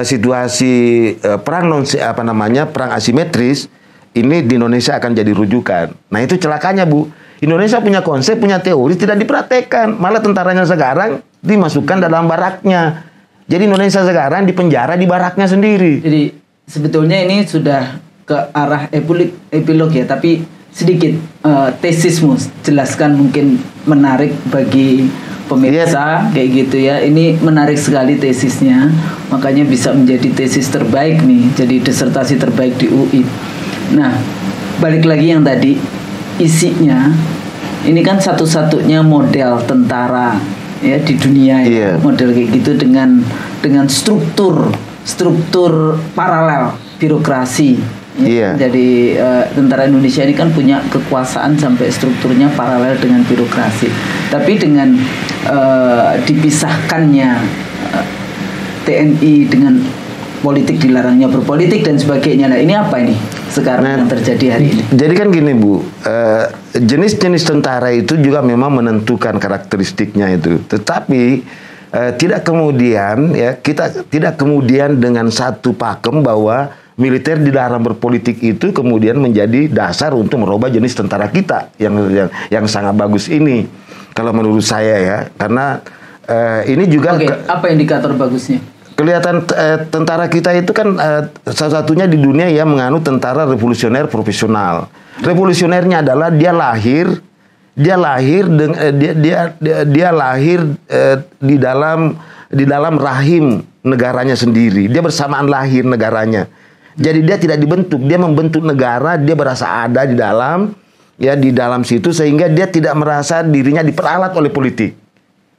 situasi perang asimetris ini di Indonesia akan jadi rujukan. Nah itu celakanya Bu. Indonesia punya konsep, punya teori, tidak dipraktekkan. Malah tentaranya sekarang dimasukkan dalam baraknya. Jadi Indonesia sekarang dipenjara di baraknya sendiri. Jadi sebetulnya ini sudah ke arah epilog ya, tapi sedikit tesismu jelaskan, mungkin menarik bagi pemirsa kayak gitu ya. Ini menarik sekali tesisnya, makanya bisa menjadi tesis terbaik nih, jadi disertasi terbaik di UI. Nah, balik lagi yang tadi, isinya ini kan satu-satunya model tentara ya di dunia ya, model kayak gitu dengan struktur paralel birokrasi. Jadi tentara Indonesia ini kan punya kekuasaan sampai strukturnya paralel dengan birokrasi. Tapi dengan dipisahkannya TNI dengan politik, dilarangnya berpolitik dan sebagainya. Nah ini apa ini sekarang yang terjadi hari ini? Jadi kan gini Bu, jenis-jenis tentara itu juga memang menentukan karakteristiknya itu. Tetapi tidak kemudian ya, kita tidak kemudian dengan satu pakem bahwa militer dilarang berpolitik itu kemudian menjadi dasar untuk merubah jenis tentara kita yang sangat bagus ini. Kalau menurut saya ya, karena ini juga apa indikator bagusnya? Kelihatan tentara kita itu kan salah satunya di dunia yang menganut tentara revolusioner profesional. Revolusionernya adalah dia lahir di dalam rahim negaranya sendiri. Dia bersamaan lahir negaranya. Jadi dia tidak dibentuk, dia membentuk negara, dia berasa ada di dalam situ, sehingga dia tidak merasa dirinya diperalat oleh politik.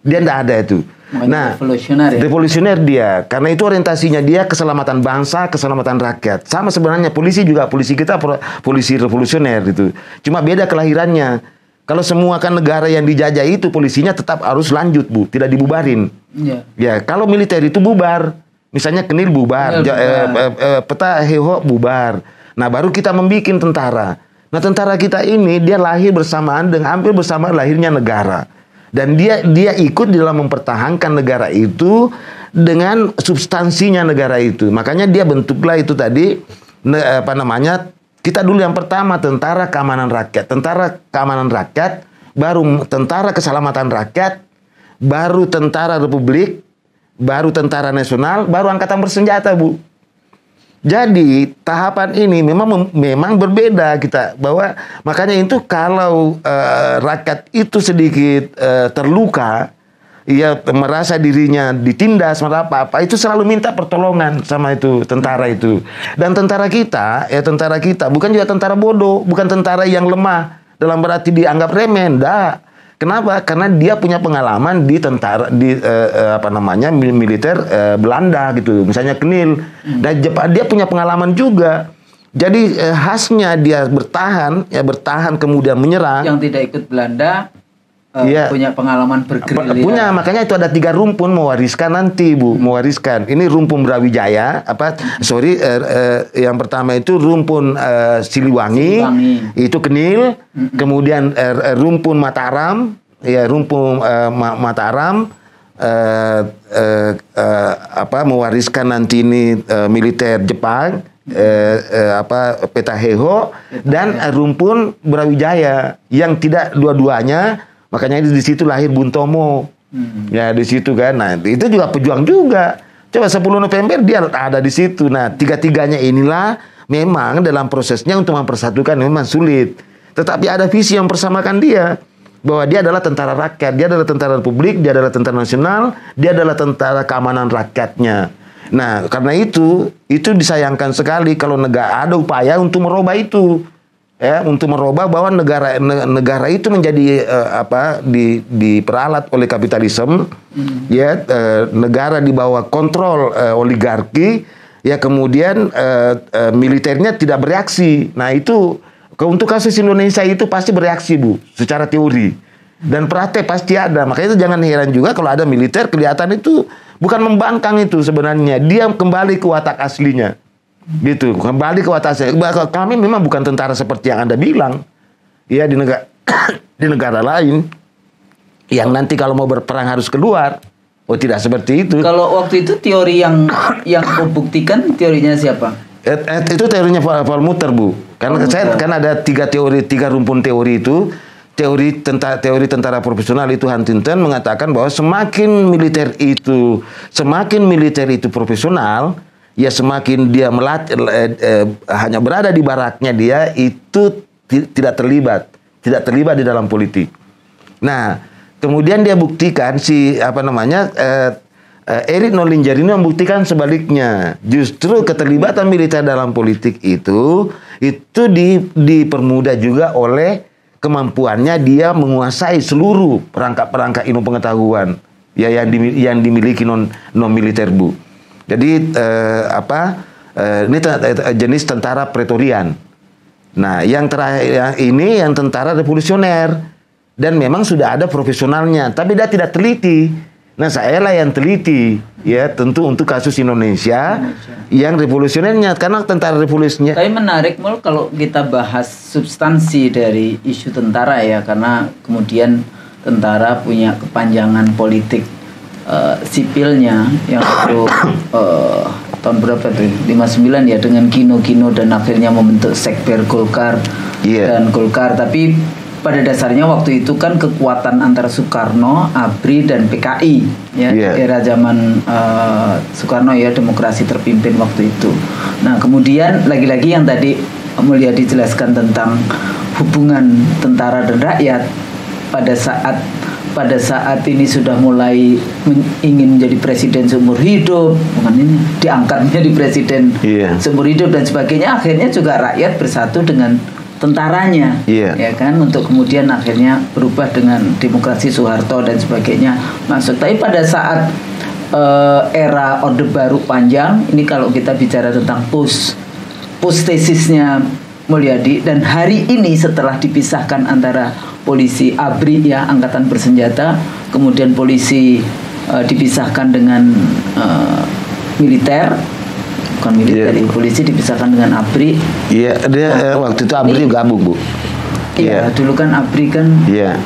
Dia tidak ada itu. Makanya revolusioner dia, karena itu orientasinya dia keselamatan bangsa, keselamatan rakyat. Sama sebenarnya polisi kita polisi revolusioner itu. Cuma beda kelahirannya. Kalau semua kan negara yang dijajah itu polisinya tetap harus lanjut Bu, tidak dibubarin. Ya, kalau militer itu bubar. Misalnya Kenil bubar, Peta Heho bubar. Nah baru kita membikin tentara. Nah tentara kita ini dia lahir bersamaan dengan hampir bersamaan lahirnya negara. Dan dia ikut dalam mempertahankan negara itu dengan substansinya negara itu. Makanya dia bentuklah itu tadi kita dulu yang pertama tentara keamanan rakyat, baru tentara keselamatan rakyat, baru tentara republik, baru tentara nasional, baru angkatan bersenjata Bu. Jadi tahapan ini memang berbeda kita, bahwa makanya itu kalau rakyat itu sedikit terluka, ia merasa dirinya ditindas, apa itu selalu minta pertolongan sama itu tentara itu. Dan tentara kita bukan juga tentara bodoh, bukan tentara yang lemah dalam berarti dianggap remeh, enggak. Kenapa? Karena dia punya pengalaman di militer Belanda gitu, misalnya Kenil. Dan dia punya pengalaman juga. Jadi khasnya dia bertahan kemudian menyerang. Yang tidak ikut Belanda punya pengalaman bergerilya. Punya, makanya itu ada 3 rumpun mewariskan nanti Bu, mewariskan. Ini rumpun Brawijaya, yang pertama itu rumpun Siliwangi, itu Kenil, kemudian rumpun Mataram, Mataram mewariskan nanti ini militer Jepang, Peta Heho, dan rumpun Brawijaya yang tidak dua-duanya. Makanya di situ lahir Bung Tomo. Ya di situ kan. Nah, itu juga pejuang juga. Coba 10 November dia ada di situ. Nah, 3-tiganya inilah memang dalam prosesnya untuk mempersatukan memang sulit. Tetapi ada visi yang mempersamakan dia. Bahwa dia adalah tentara rakyat, dia adalah tentara republik, dia adalah tentara nasional, dia adalah tentara keamanan rakyatnya. Nah, karena itu disayangkan sekali kalau negara ada upaya untuk merubah itu. Ya, untuk merubah bahwa negara itu menjadi diperalat oleh kapitalisme, negara di bawah kontrol oligarki, ya kemudian militernya tidak bereaksi. Nah itu untuk kasus Indonesia itu pasti bereaksi Bu, secara teori dan praktek pasti ada. Makanya itu jangan heran juga kalau ada militer kelihatan itu bukan membangkang itu sebenarnya, dia kembali ke watak aslinya. Gitu, kembali ke watasnya. Kami memang bukan tentara seperti yang Anda bilang. Ya di negara lain yang nanti kalau mau berperang harus keluar. Oh, tidak seperti itu. Kalau waktu itu teori yang membuktikan teorinya siapa? Itu teorinya Paul Mutter, Bu. Karena kan ada tiga rumpun teori itu. Teori tentara profesional itu Huntington mengatakan bahwa semakin militer itu profesional, ya semakin dia hanya berada di baraknya dia itu tidak terlibat di dalam politik. Nah, kemudian dia buktikan Eric Nollinger ini membuktikan sebaliknya. Justru keterlibatan militer dalam politik itu dipermudah juga oleh kemampuannya dia menguasai seluruh perangkat-perangkat ilmu pengetahuan ya yang dimiliki non militer, Bu. Jadi ini jenis tentara Pretorian. Nah, yang terakhir ini yang tentara revolusioner dan memang sudah ada profesionalnya, tapi dia tidak teliti. Nah, saya lah yang teliti, ya tentu untuk kasus Indonesia yang revolusionernya, karena tentara revolusinya. Tapi menarik Mul kalau kita bahas substansi dari isu tentara ya, karena kemudian tentara punya kepanjangan politik sipilnya yang itu tahun berapa tuh 59 ya dengan Kino dan akhirnya membentuk Sekber Golkar dan Golkar, tapi pada dasarnya waktu itu kan kekuatan antara Soekarno, ABRI dan PKI ya era zaman Soekarno ya, demokrasi terpimpin waktu itu. Nah, kemudian lagi-lagi yang tadi Mulyadi jelaskan tentang hubungan tentara dan rakyat pada saat ini sudah mulai ingin menjadi presiden seumur hidup, bukan ini diangkat menjadi presiden seumur hidup dan sebagainya, akhirnya juga rakyat bersatu dengan tentaranya, ya kan, untuk kemudian akhirnya berubah dengan demokrasi Soeharto dan sebagainya masuk. Tapi pada saat era Orde Baru panjang, ini kalau kita bicara tentang push tesisnya Mulyadi, dan hari ini setelah dipisahkan antara polisi ABRI ya, angkatan bersenjata, kemudian polisi dipisahkan dengan militer. Bukan militer, polisi dipisahkan dengan ABRI. Iya, dia waktu itu ABRI gabung, Bu. Iya, dulu kan ABRI kan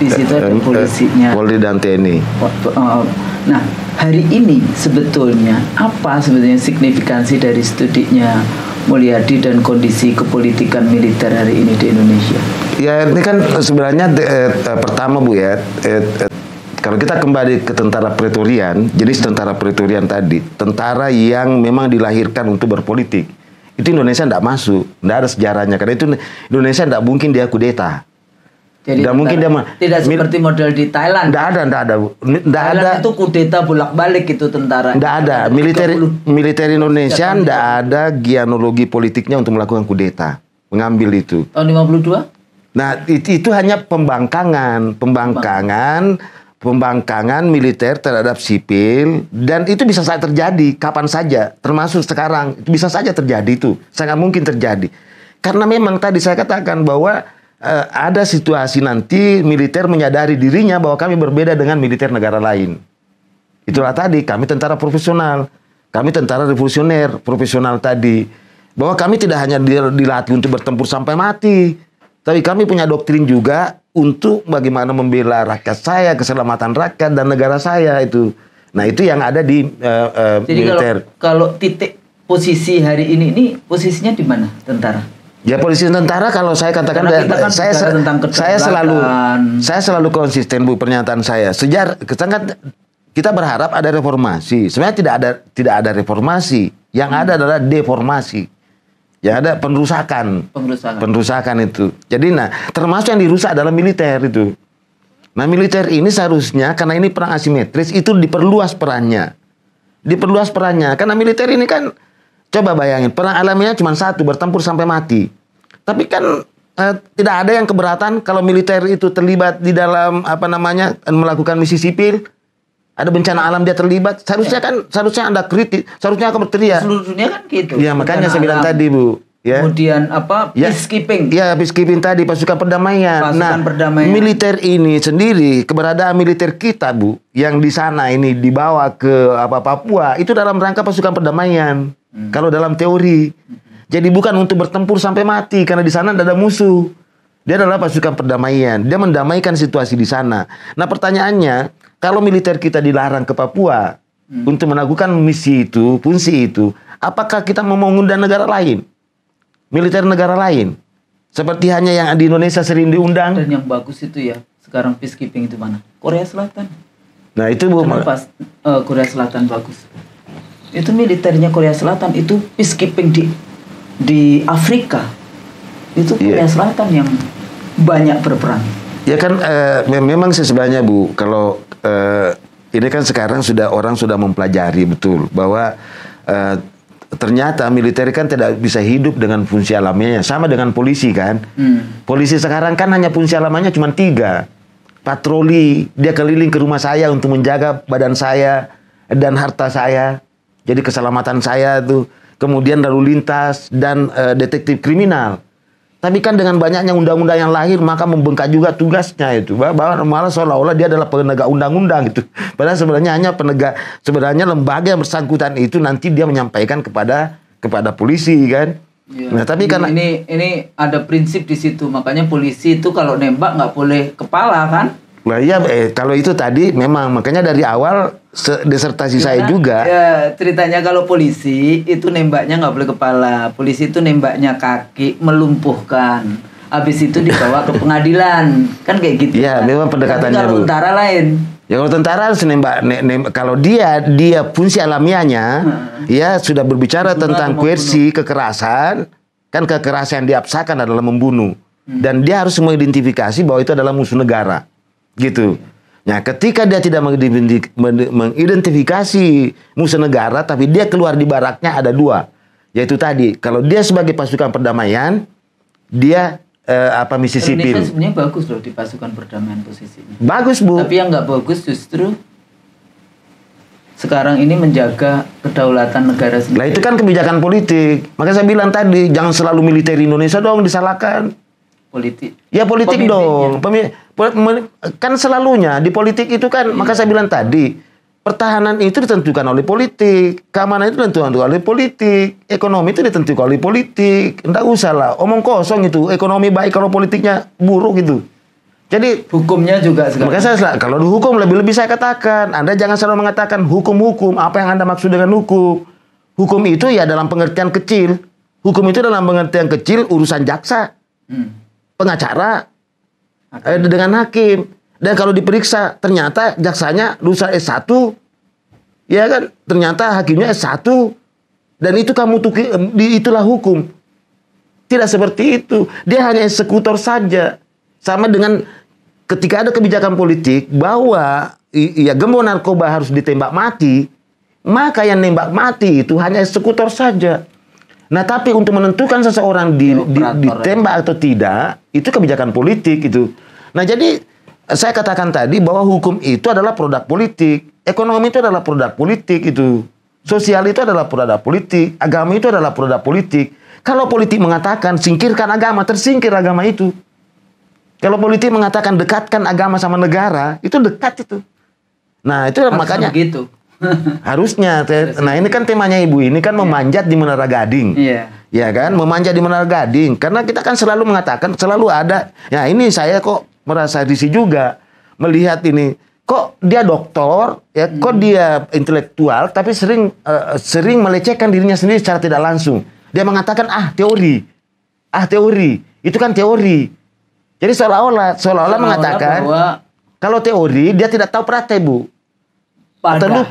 di situ ada polisinya. Polri dan TNI. Nah, hari ini sebetulnya apa sebetulnya signifikansi dari studinya Mulyadi dan kondisi kepolitikan militer hari ini di Indonesia? Ya, ini kan sebenarnya pertama, Bu ya. Kalau kita kembali ke tentara Pretorian, jenis tentara Pretorian tadi, tentara yang memang dilahirkan untuk berpolitik, itu Indonesia tidak masuk, tidak ada sejarahnya. Karena itu Indonesia tidak mungkin dia kudeta. Jadi tidak seperti model di Thailand. Tidak ada, Bu. Thailand itu kudeta bolak-balik itu tentara. Tidak ada. Militer Indonesia tidak ada genealogi politiknya untuk melakukan kudeta, mengambil itu. Tahun 52? Nah, itu hanya pembangkangan militer terhadap sipil, dan itu bisa saja terjadi kapan saja, termasuk sekarang itu bisa saja terjadi, itu sangat mungkin terjadi karena memang tadi saya katakan bahwa ada situasi nanti militer menyadari dirinya bahwa kami berbeda dengan militer negara lain. Itulah tadi kami tentara profesional, kami tentara revolusioner profesional tadi, bahwa kami tidak hanya dilatih untuk bertempur sampai mati, tapi kami punya doktrin juga untuk bagaimana membela rakyat saya, keselamatan rakyat dan negara saya itu. Nah, itu yang ada di militer. Jadi kalau titik posisi hari ini posisinya di mana tentara? Ya, posisi tentara kalau saya katakan, saya selalu konsisten, Bu, pernyataan saya. Kita berharap ada reformasi. Sebenarnya tidak ada reformasi. Yang ada adalah deformasi. Yang ada perusakan itu. Jadi termasuk yang dirusak adalah militer itu. Nah, militer ini seharusnya karena ini perang asimetris itu diperluas perannya. Karena militer ini kan coba bayangin, perang alamiah cuma satu, bertempur sampai mati. Tapi kan tidak ada yang keberatan kalau militer itu terlibat di dalam melakukan misi sipil. Ada bencana alam dia terlibat, seharusnya Anda kritik, seharusnya Anda berteriak. Seluruh dunia kan gitu. Ya, makanya saya bilang tadi, Bu. Ya. Kemudian peacekeeping. Ya, peacekeeping tadi, pasukan perdamaian. Militer ini sendiri, keberadaan militer kita, Bu, yang di sana ini dibawa ke Papua, itu dalam rangka pasukan perdamaian. Kalau dalam teori. Jadi bukan untuk bertempur sampai mati, karena di sana tidak ada musuh. Dia adalah pasukan perdamaian. Dia mendamaikan situasi di sana. Nah, pertanyaannya, kalau militer kita dilarang ke Papua untuk melakukan misi itu, fungsi itu, apakah kita mau mengundang negara lain? Militer negara lain? Seperti hanya yang di Indonesia sering diundang. Dan yang bagus itu ya, sekarang peacekeeping itu mana? Korea Selatan. Nah itu Bu. Kenapa Korea Selatan bagus? Itu militernya Korea Selatan, itu peacekeeping di Afrika. Itu Korea Selatan yang banyak berperan. Ya kan memang sih sebenarnya Bu, kalau ini kan sekarang orang sudah mempelajari betul bahwa ternyata militer kan tidak bisa hidup dengan fungsi alamiahnya, sama dengan polisi kan. Polisi sekarang kan hanya fungsi alamiahnya cuma 3. Patroli, dia keliling ke rumah saya untuk menjaga badan saya dan harta saya. Jadi keselamatan saya tuh, kemudian lalu lintas dan detektif kriminal. Tapi kan dengan banyaknya undang-undang yang lahir, maka membengkak juga tugasnya itu. Bahwa malah seolah-olah dia adalah penegak undang-undang gitu. Padahal sebenarnya hanya sebenarnya lembaga yang bersangkutan itu nanti dia menyampaikan kepada polisi kan. Ya, nah tapi karena ini ada prinsip di situ, makanya polisi itu kalau nembak nggak boleh kepala kan? Nah iya, kalau itu tadi memang makanya dari awal disertasi saya juga. Ya, ceritanya kalau polisi itu nembaknya nggak boleh kepala, polisi itu nembaknya kaki, melumpuhkan. Habis itu dibawa ke pengadilan, kan kayak gitu. Iya, memang pendekatannya. Tapi kalau tentara lain. Ya kalau tentara harus nembak, kalau dia fungsi alamiahnya, ya sudah berbicara tentang coerci, kekerasan, kan kekerasan yang diabsakan adalah membunuh, dan dia harus mengidentifikasi bahwa itu adalah musuh negara. Gitu. Nah, ketika dia tidak mengidentifikasi musuh negara, tapi dia keluar di baraknya ada 2, yaitu tadi, kalau dia sebagai pasukan perdamaian, dia misi sipil. Indonesia sebenarnya bagus loh di pasukan perdamaian posisinya. Bagus Bu. Tapi yang nggak bagus justru sekarang ini menjaga kedaulatan negara sendiri. Nah itu kan kebijakan politik. Makanya saya bilang tadi, jangan selalu militer Indonesia dong disalahkan. Politik. Ya politik dong. Kan selalunya di politik itu kan, maka saya bilang tadi, pertahanan itu ditentukan oleh politik, keamanan itu ditentukan oleh politik, ekonomi itu ditentukan oleh politik. Nggak usah lah, omong kosong itu. Ekonomi baik kalau politiknya buruk gitu. Jadi hukumnya juga sekarang. Makanya kalau di hukum lebih saya katakan, Anda jangan selalu mengatakan hukum. Apa yang Anda maksud dengan hukum? Hukum itu ya dalam pengertian kecil. Hukum itu dalam pengertian kecil urusan jaksa. Pengacara dengan hakim, dan kalau diperiksa ternyata jaksanya lulusan S1, ya kan, ternyata hakimnya S1, dan itu itulah hukum. Tidak seperti itu, dia hanya eksekutor saja. Sama dengan ketika ada kebijakan politik bahwa ya gembong narkoba harus ditembak mati, maka yang nembak mati itu hanya eksekutor saja. Nah, tapi untuk menentukan seseorang ditembak atau tidak, itu kebijakan politik itu. Nah, jadi saya katakan tadi bahwa hukum itu adalah produk politik, ekonomi itu adalah produk politik itu, sosial itu adalah produk politik, agama itu adalah produk politik. Kalau politik mengatakan singkirkan agama, tersingkir agama itu. Kalau politik mengatakan dekatkan agama sama negara, itu dekat itu. Nah, itu makanya begitu. Harusnya. Nah, ini kan temanya Ibu ini kan memanjat di Menara Gading. Iya. Ya kan, memanjat di Menara Gading. Karena kita kan selalu mengatakan, selalu ada. Ya ini saya kok merasa risih juga melihat ini. Kok dia doktor, ya kok dia intelektual, tapi sering melecehkan dirinya sendiri secara tidak langsung. Dia mengatakan teori. Itu kan teori. Jadi seolah-olah mengatakan bahwa kalau teori dia tidak tahu praktek, Bu. Padahal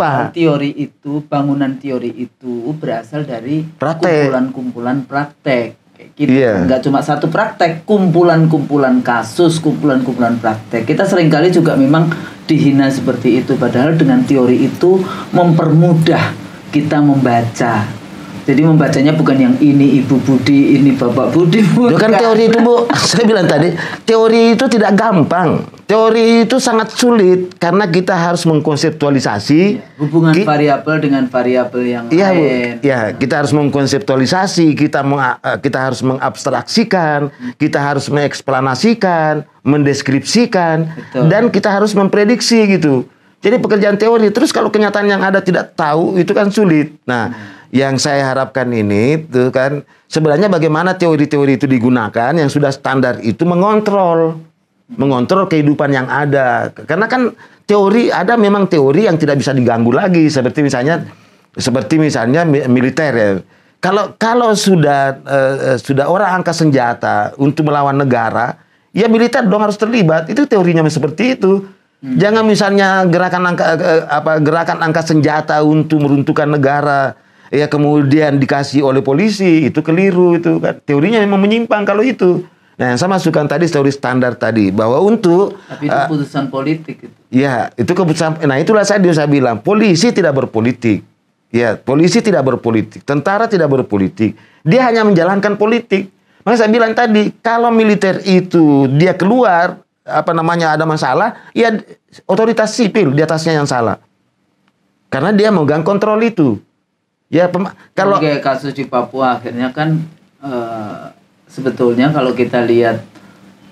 bangunan teori itu berasal dari kumpulan-kumpulan praktek. Kayak gitu. Nggak cuma satu praktek, kumpulan-kumpulan kasus, kumpulan-kumpulan praktek. Kita seringkali juga memang dihina seperti itu. Padahal dengan teori itu mempermudah kita membaca. Jadi membacanya bukan yang ini Ibu Budi, ini Bapak Budi. Bukan teori itu, Bu. Saya bilang tadi, teori itu tidak gampang. Teori itu sangat sulit karena kita harus mengkonseptualisasi hubungan variabel dengan variabel yang lain. Ya, kita harus mengkonseptualisasi, kita harus mengabstraksikan, kita harus mengeksplanasikan, mendeskripsikan, dan kita harus memprediksi gitu. Jadi pekerjaan teori, terus kalau kenyataan yang ada tidak tahu, itu kan sulit. Nah, yang saya harapkan ini tuh kan sebenarnya bagaimana teori-teori itu digunakan yang sudah standar itu mengontrol kehidupan yang ada. Karena kan teori ada memang teori yang tidak bisa diganggu lagi seperti misalnya militer ya. kalau sudah orang angkat senjata untuk melawan negara, ya militer dong harus terlibat. Itu teorinya seperti itu. Jangan misalnya gerakan angkat senjata untuk meruntuhkan negara, ya kemudian dikasih oleh polisi, itu keliru itu kan. Teorinya memang menyimpang kalau itu. Nah, yang saya masukkan tadi teori standar tadi bahwa untuk tapi itu keputusan politik itu. Ya, itu keputusan. Nah, itulah saya bilang polisi tidak berpolitik. Ya, polisi tidak berpolitik, tentara tidak berpolitik. Dia hanya menjalankan politik. Maka saya bilang tadi, kalau militer itu dia keluar ada masalah, ya otoritas sipil di atasnya yang salah. Karena dia memegang kontrol itu. Ya, kalau kayak kasus di Papua akhirnya kan sebetulnya kalau kita lihat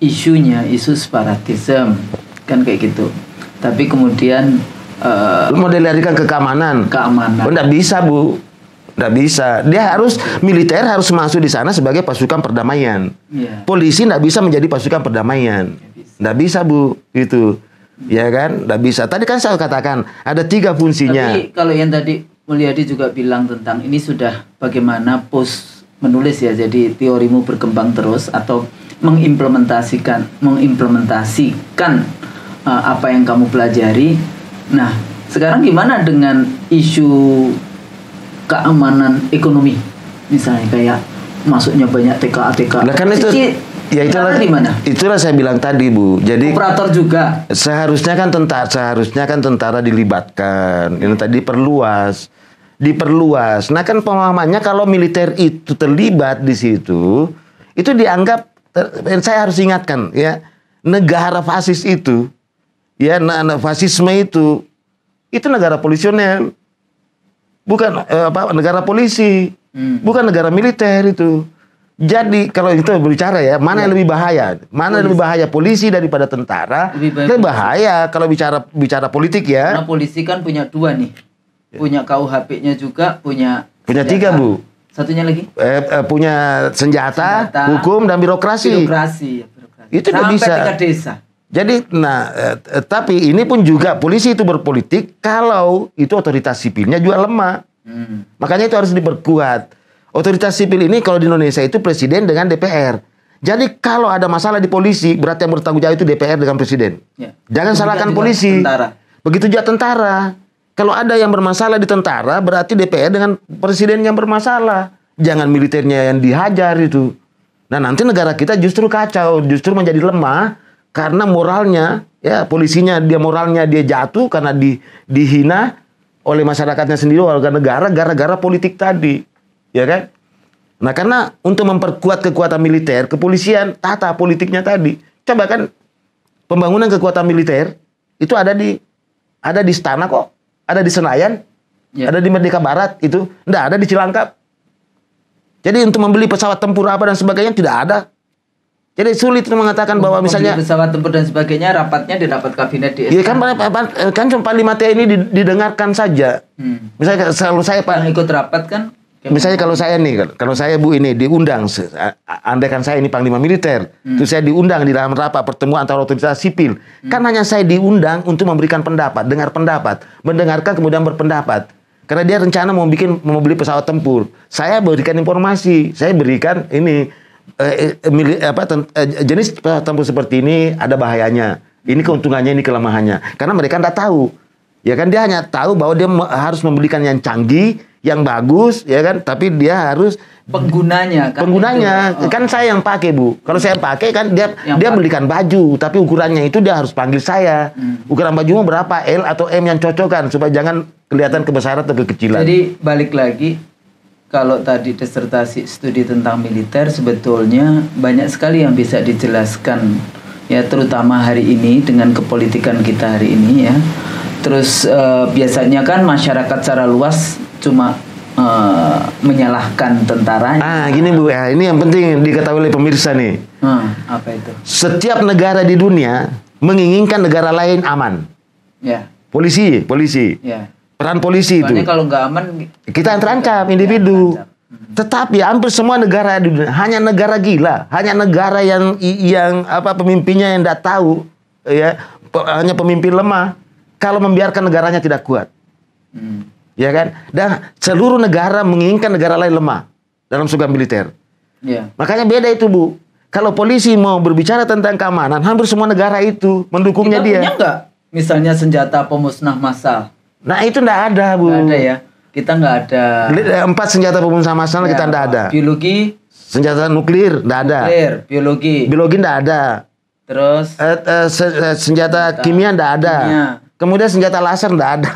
isunya, isu separatisme kan kayak gitu. Tapi kemudian mau dilarikan ke keamanan. Oh, enggak bisa, Bu. Enggak bisa. Militer harus masuk di sana sebagai pasukan perdamaian. Yeah. Polisi enggak bisa menjadi pasukan perdamaian. Enggak bisa, Bu. Itu. Ya kan? Enggak bisa. Tadi kan saya katakan ada 3 fungsinya. Tapi kalau yang tadi Mulyadi juga bilang tentang ini sudah bagaimana menulis ya, jadi teorimu berkembang terus atau mengimplementasikan apa yang kamu pelajari. Nah, sekarang gimana dengan isu keamanan ekonomi? Misalnya kayak masuknya banyak TKA. Nah, kan itu ya itulah saya bilang tadi, Bu. Jadi operator juga seharusnya kan tentara dilibatkan. Ini tadi diperluas. Nah, kan pemahamannya kalau militer itu terlibat di situ, itu dianggap saya harus ingatkan ya, negara fasis itu, ya, fasisme itu negara polisional, bukan negara polisi, bukan negara militer itu. Jadi kalau itu berbicara ya, mana yang lebih bahaya? Mana yang lebih bahaya, polisi daripada tentara? Lebih bahaya kalau bicara politik ya. Karena polisi kan punya 2 nih, punya KUHP-nya juga, punya 3, Bu. Satunya lagi? Punya senjata, hukum dan birokrasi. Itu Sampai bisa. tingkat desa. Jadi, tapi ini pun juga polisi itu berpolitik kalau itu otoritas sipilnya juga lemah. Makanya itu harus diperkuat. Otoritas sipil ini kalau di Indonesia itu presiden dengan DPR. Jadi kalau ada masalah di polisi, berarti yang bertanggung jawab itu DPR dengan presiden. Ya. Jangan salahkan polisi. Tentara. Begitu juga tentara. Kalau ada yang bermasalah di tentara, berarti DPR dengan presiden yang bermasalah. Jangan militernya yang dihajar itu. Nah, nanti negara kita justru kacau, justru menjadi lemah. Karena moralnya, ya polisinya moralnya dia jatuh karena dihina oleh masyarakatnya sendiri, warga negara, gara-gara politik tadi, ya kan? Nah, karena untuk memperkuat kekuatan militer, kepolisian, tata politiknya tadi, coba kan pembangunan kekuatan militer itu ada di Istana kok, ada di Senayan, ada di Merdeka Barat itu, enggak ada di Cilangkap. Jadi untuk membeli pesawat tempur apa dan sebagainya tidak ada. Jadi sulit mengatakan bahwa misalnya pesawat tempur dan sebagainya rapatnya di rapat kabinet di Iya kan cuma Panglima TNI didengarkan saja. Misalnya kalau saya Pak yang ikut rapat kan. Misalnya kalau saya Bu ini diundang, andaikan saya ini Panglima Militer, terus saya diundang di dalam rapat pertemuan antara otoritas sipil, kan hanya saya diundang untuk memberikan pendapat, mendengarkan kemudian berpendapat. Karena dia rencana mau beli pesawat tempur, saya berikan informasi, saya berikan ini. Jenis pesawat tempur seperti ini ada bahayanya, ini keuntungannya, ini kelemahannya, karena mereka tidak tahu, ya kan, dia hanya tahu bahwa dia harus membelikan yang canggih, yang bagus, ya kan, tapi dia harus penggunanya kan saya yang pakai, Bu. Kalau saya pakai kan dia belikan baju, tapi ukurannya itu dia harus panggil saya, ukuran bajunya berapa, L atau M yang cocokkan supaya jangan kelihatan kebesaran atau kekecilan. Jadi balik lagi, kalau tadi disertasi studi tentang militer, sebetulnya banyak sekali yang bisa dijelaskan ya, terutama hari ini dengan kepolitikan kita hari ini ya. Terus biasanya kan masyarakat secara luas cuma menyalahkan tentaranya. Gini Bu ya, ini yang penting diketahui oleh pemirsa nih. Apa itu? Setiap negara di dunia menginginkan negara lain aman. Ya. Polisi. Ya. Peran polisi itu. Soalnya kalau nggak aman, kita yang terancam, individu. Tetapi hampir semua negara di dunia, hanya negara gila, hanya negara yang pemimpinnya yang tidak tahu, ya, hanya pemimpin lemah. Kalau membiarkan negaranya tidak kuat, ya kan? Dan seluruh negara menginginkan negara lain lemah. dalam surga militer. Ya. Makanya beda itu, Bu. Kalau polisi mau berbicara tentang keamanan, hampir semua negara itu mendukungnya Kita dia. punya nggak misalnya senjata pemusnah massal? Nah itu nggak ada, Bu. Nggak ada ya. Kita nggak ada. 4 senjata pemusnah massal Ya, kita nggak ada. Biologi, Senjata nuklir nggak ada. nuklir, biologi. Biologi nggak ada. Terus Senjata kimia nggak ada. kimia. Kemudian senjata laser nggak ada.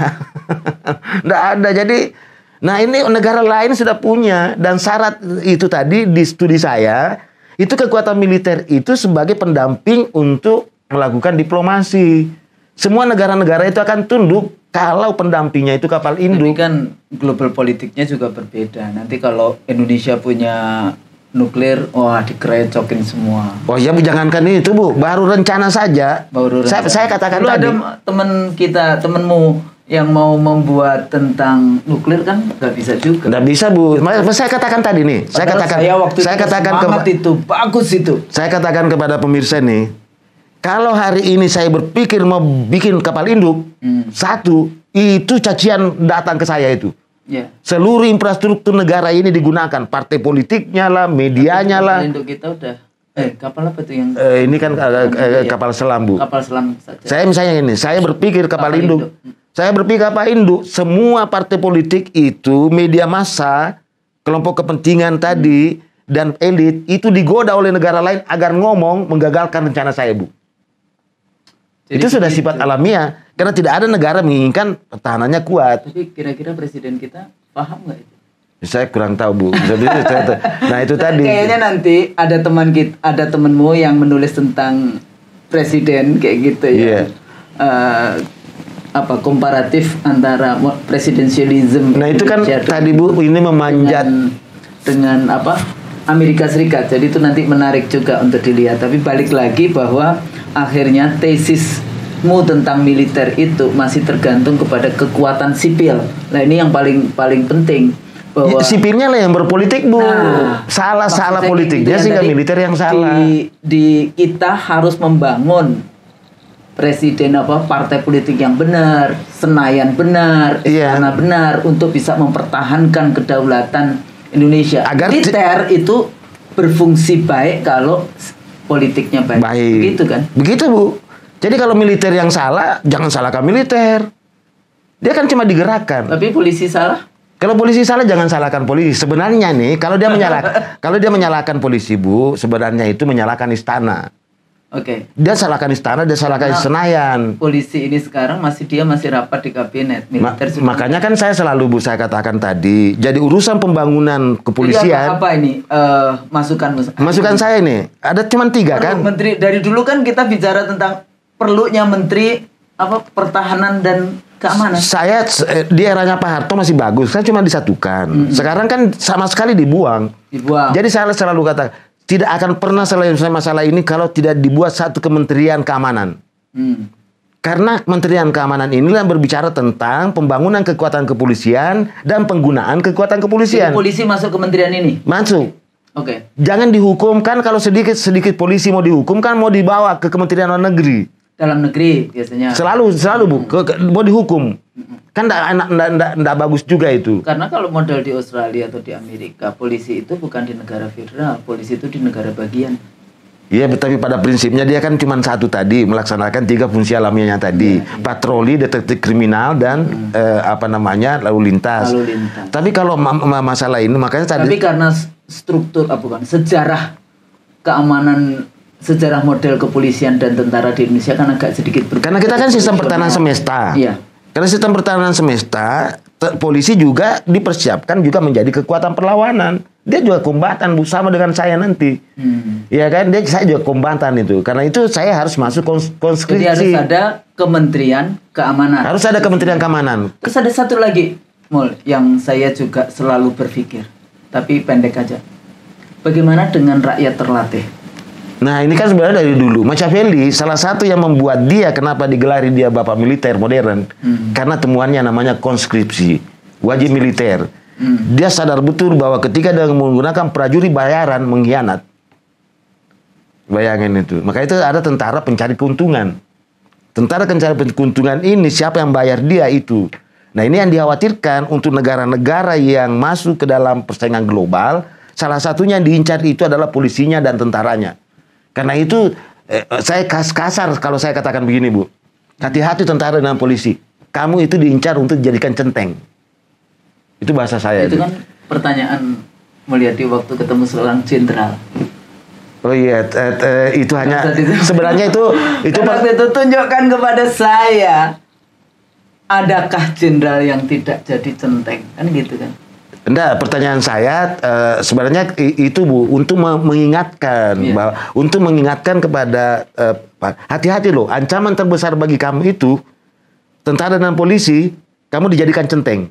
Nggak ada. Jadi, nah ini negara lain sudah punya. Dan syarat itu tadi di studi saya, itu kekuatan militer itu sebagai pendamping untuk melakukan diplomasi. Semua negara-negara itu akan tunduk kalau pendampingnya itu kapal Tapi induk. kan global politiknya juga berbeda. Nanti kalau Indonesia punya nuklir, wah dikerecokin semua. Oh ya, Bu, jangankan itu, Bu. Baru rencana saja. Baru Saya katakan Dulu tadi. ada temenmu yang mau membuat tentang nuklir kan nggak bisa juga. Nggak bisa, Bu. Saya katakan tadi nih. Padahal saya katakan semangat itu bagus itu. Saya katakan kepada pemirsa nih, kalau hari ini saya berpikir mau bikin kapal induk, satu, itu cacian datang ke saya itu. Ya. Seluruh infrastruktur negara ini digunakan, partai politiknya lah, medianya lah. Kapal induk kita udah. Kapal apa tuh yang? Ini kan kapal selam, Bu. Kapal selam saja. Saya misalnya ini, saya berpikir kapal induk. Saya berpikir kapal induk, semua partai politik itu, media massa, kelompok kepentingan tadi, dan elit, itu digoda oleh negara lain agar ngomong menggagalkan rencana saya, Bu. Jadi Itu sudah begitu. sifat alamiah. Karena tidak ada negara menginginkan pertahanannya kuat. Tapi kira-kira presiden kita paham nggak itu? Saya kurang tahu, Bu. Nah itu tadi. Kayaknya nanti ada ada temenmu yang menulis tentang presiden kayak gitu ya. Iya. Komparatif antara presidensialism Nah itu kan Indonesia tadi, Bu, ini memanjat. dengan Amerika Serikat. Jadi itu nanti menarik juga untuk dilihat. Tapi balik lagi bahwa akhirnya tesismu tentang militer itu masih tergantung kepada kekuatan sipil. Nah ini yang paling penting. Bahwa Sipilnya lah yang berpolitik, Bu. Nah, salah maksudnya politiknya gitu ya, sehingga tadi militer yang salah. Kita harus membangun presiden partai politik yang benar, Senayan benar, Iya. Istana benar untuk bisa mempertahankan kedaulatan Indonesia. Agar militer itu berfungsi baik kalau politiknya baik. Begitu kan? Begitu, Bu. Jadi kalau militer yang salah, jangan salahkan militer. Dia kan cuma digerakkan. Tapi polisi salah? Kalau polisi salah, jangan salahkan polisi. Sebenarnya nih, kalau dia menyalahkan polisi, Bu, sebenarnya itu menyalahkan istana. Oke. Dia salahkan istana, dia salahkan Senayan. Polisi ini sekarang masih rapat di kabinet militer. Makanya kan saya selalu, Bu, saya katakan tadi, jadi urusan pembangunan kepolisian. Jadi apa ini Masukan saya nih, ada cuma 3 kan? Menteri dari dulu kan kita bicara tentang perlunya menteri pertahanan dan keamanan. Saya di eranya Pak Harto masih bagus, kan cuma disatukan. Sekarang kan sama sekali dibuang. Jadi saya selalu kata, tidak akan pernah selesai masalah ini kalau tidak dibuat satu kementerian keamanan. Karena kementerian keamanan inilah yang berbicara tentang pembangunan kekuatan kepolisian dan penggunaan kekuatan kepolisian. Jadi polisi masuk kementerian ini? Masuk. Oke. Jangan dihukumkan kalau sedikit polisi mau dihukumkan, mau dibawa ke Kementerian Luar Negeri. Dalam negeri biasanya. Selalu Bu, mau dihukum. Kan enggak bagus juga itu. Karena kalau model di Australia atau di Amerika, polisi itu bukan di negara federal, polisi itu di negara bagian. Iya, tapi pada prinsipnya dia kan cuma satu tadi, melaksanakan 3 fungsi alamiahnya tadi. Patroli, detektif kriminal, dan lalu lintas. Tapi kalau masalah ini, makanya tadi. Tapi karena struktur, sejarah keamanan, sejarah model kepolisian dan tentara di Indonesia kan agak sedikit berbeda. Karena kita kan sistem pertahanan semesta. Iya. Karena sistem pertahanan semesta, polisi juga dipersiapkan juga menjadi kekuatan perlawanan. Dia juga kombatan, Bu, sama dengan saya nanti. Ya kan, saya juga kombatan itu. Karena itu saya harus masuk konskripsi. Jadi harus ada Kementerian Keamanan. Harus ada Kementerian Keamanan. Terus ada satu lagi, Mul, yang saya juga selalu berpikir, tapi pendek aja. Bagaimana dengan rakyat terlatih? Nah ini kan sebenarnya dari dulu Machiavelli salah satu yang membuat dia kenapa digelari dia bapak militer modern karena temuannya namanya konskripsi, wajib militer. Dia sadar betul bahwa ketika dia menggunakan prajurit bayaran mengkhianat. Bayangin itu. Maka itu ada tentara pencari keuntungan. Tentara pencari keuntungan ini siapa yang bayar dia itu. Nah ini yang dikhawatirkan untuk negara-negara yang masuk ke dalam persaingan global. salah satunya yang diincar itu adalah polisinya dan tentaranya. Karena itu saya kasar kalau saya katakan begini, Bu. Hati-hati tentara dan polisi. Kamu itu diincar untuk dijadikan centeng. Itu bahasa saya. Itu kan pertanyaan Mulyadi waktu ketemu seorang jenderal. Oh iya, itu hanya sebenarnya itu waktu itu tunjukkan kepada saya, adakah jenderal yang tidak jadi centeng, kan gitu kan? Enggak, pertanyaan saya sebenarnya itu, Bu, untuk mengingatkan bahwa untuk mengingatkan kepada hati-hati loh, ancaman terbesar bagi kamu itu tentara dan polisi, kamu dijadikan centeng.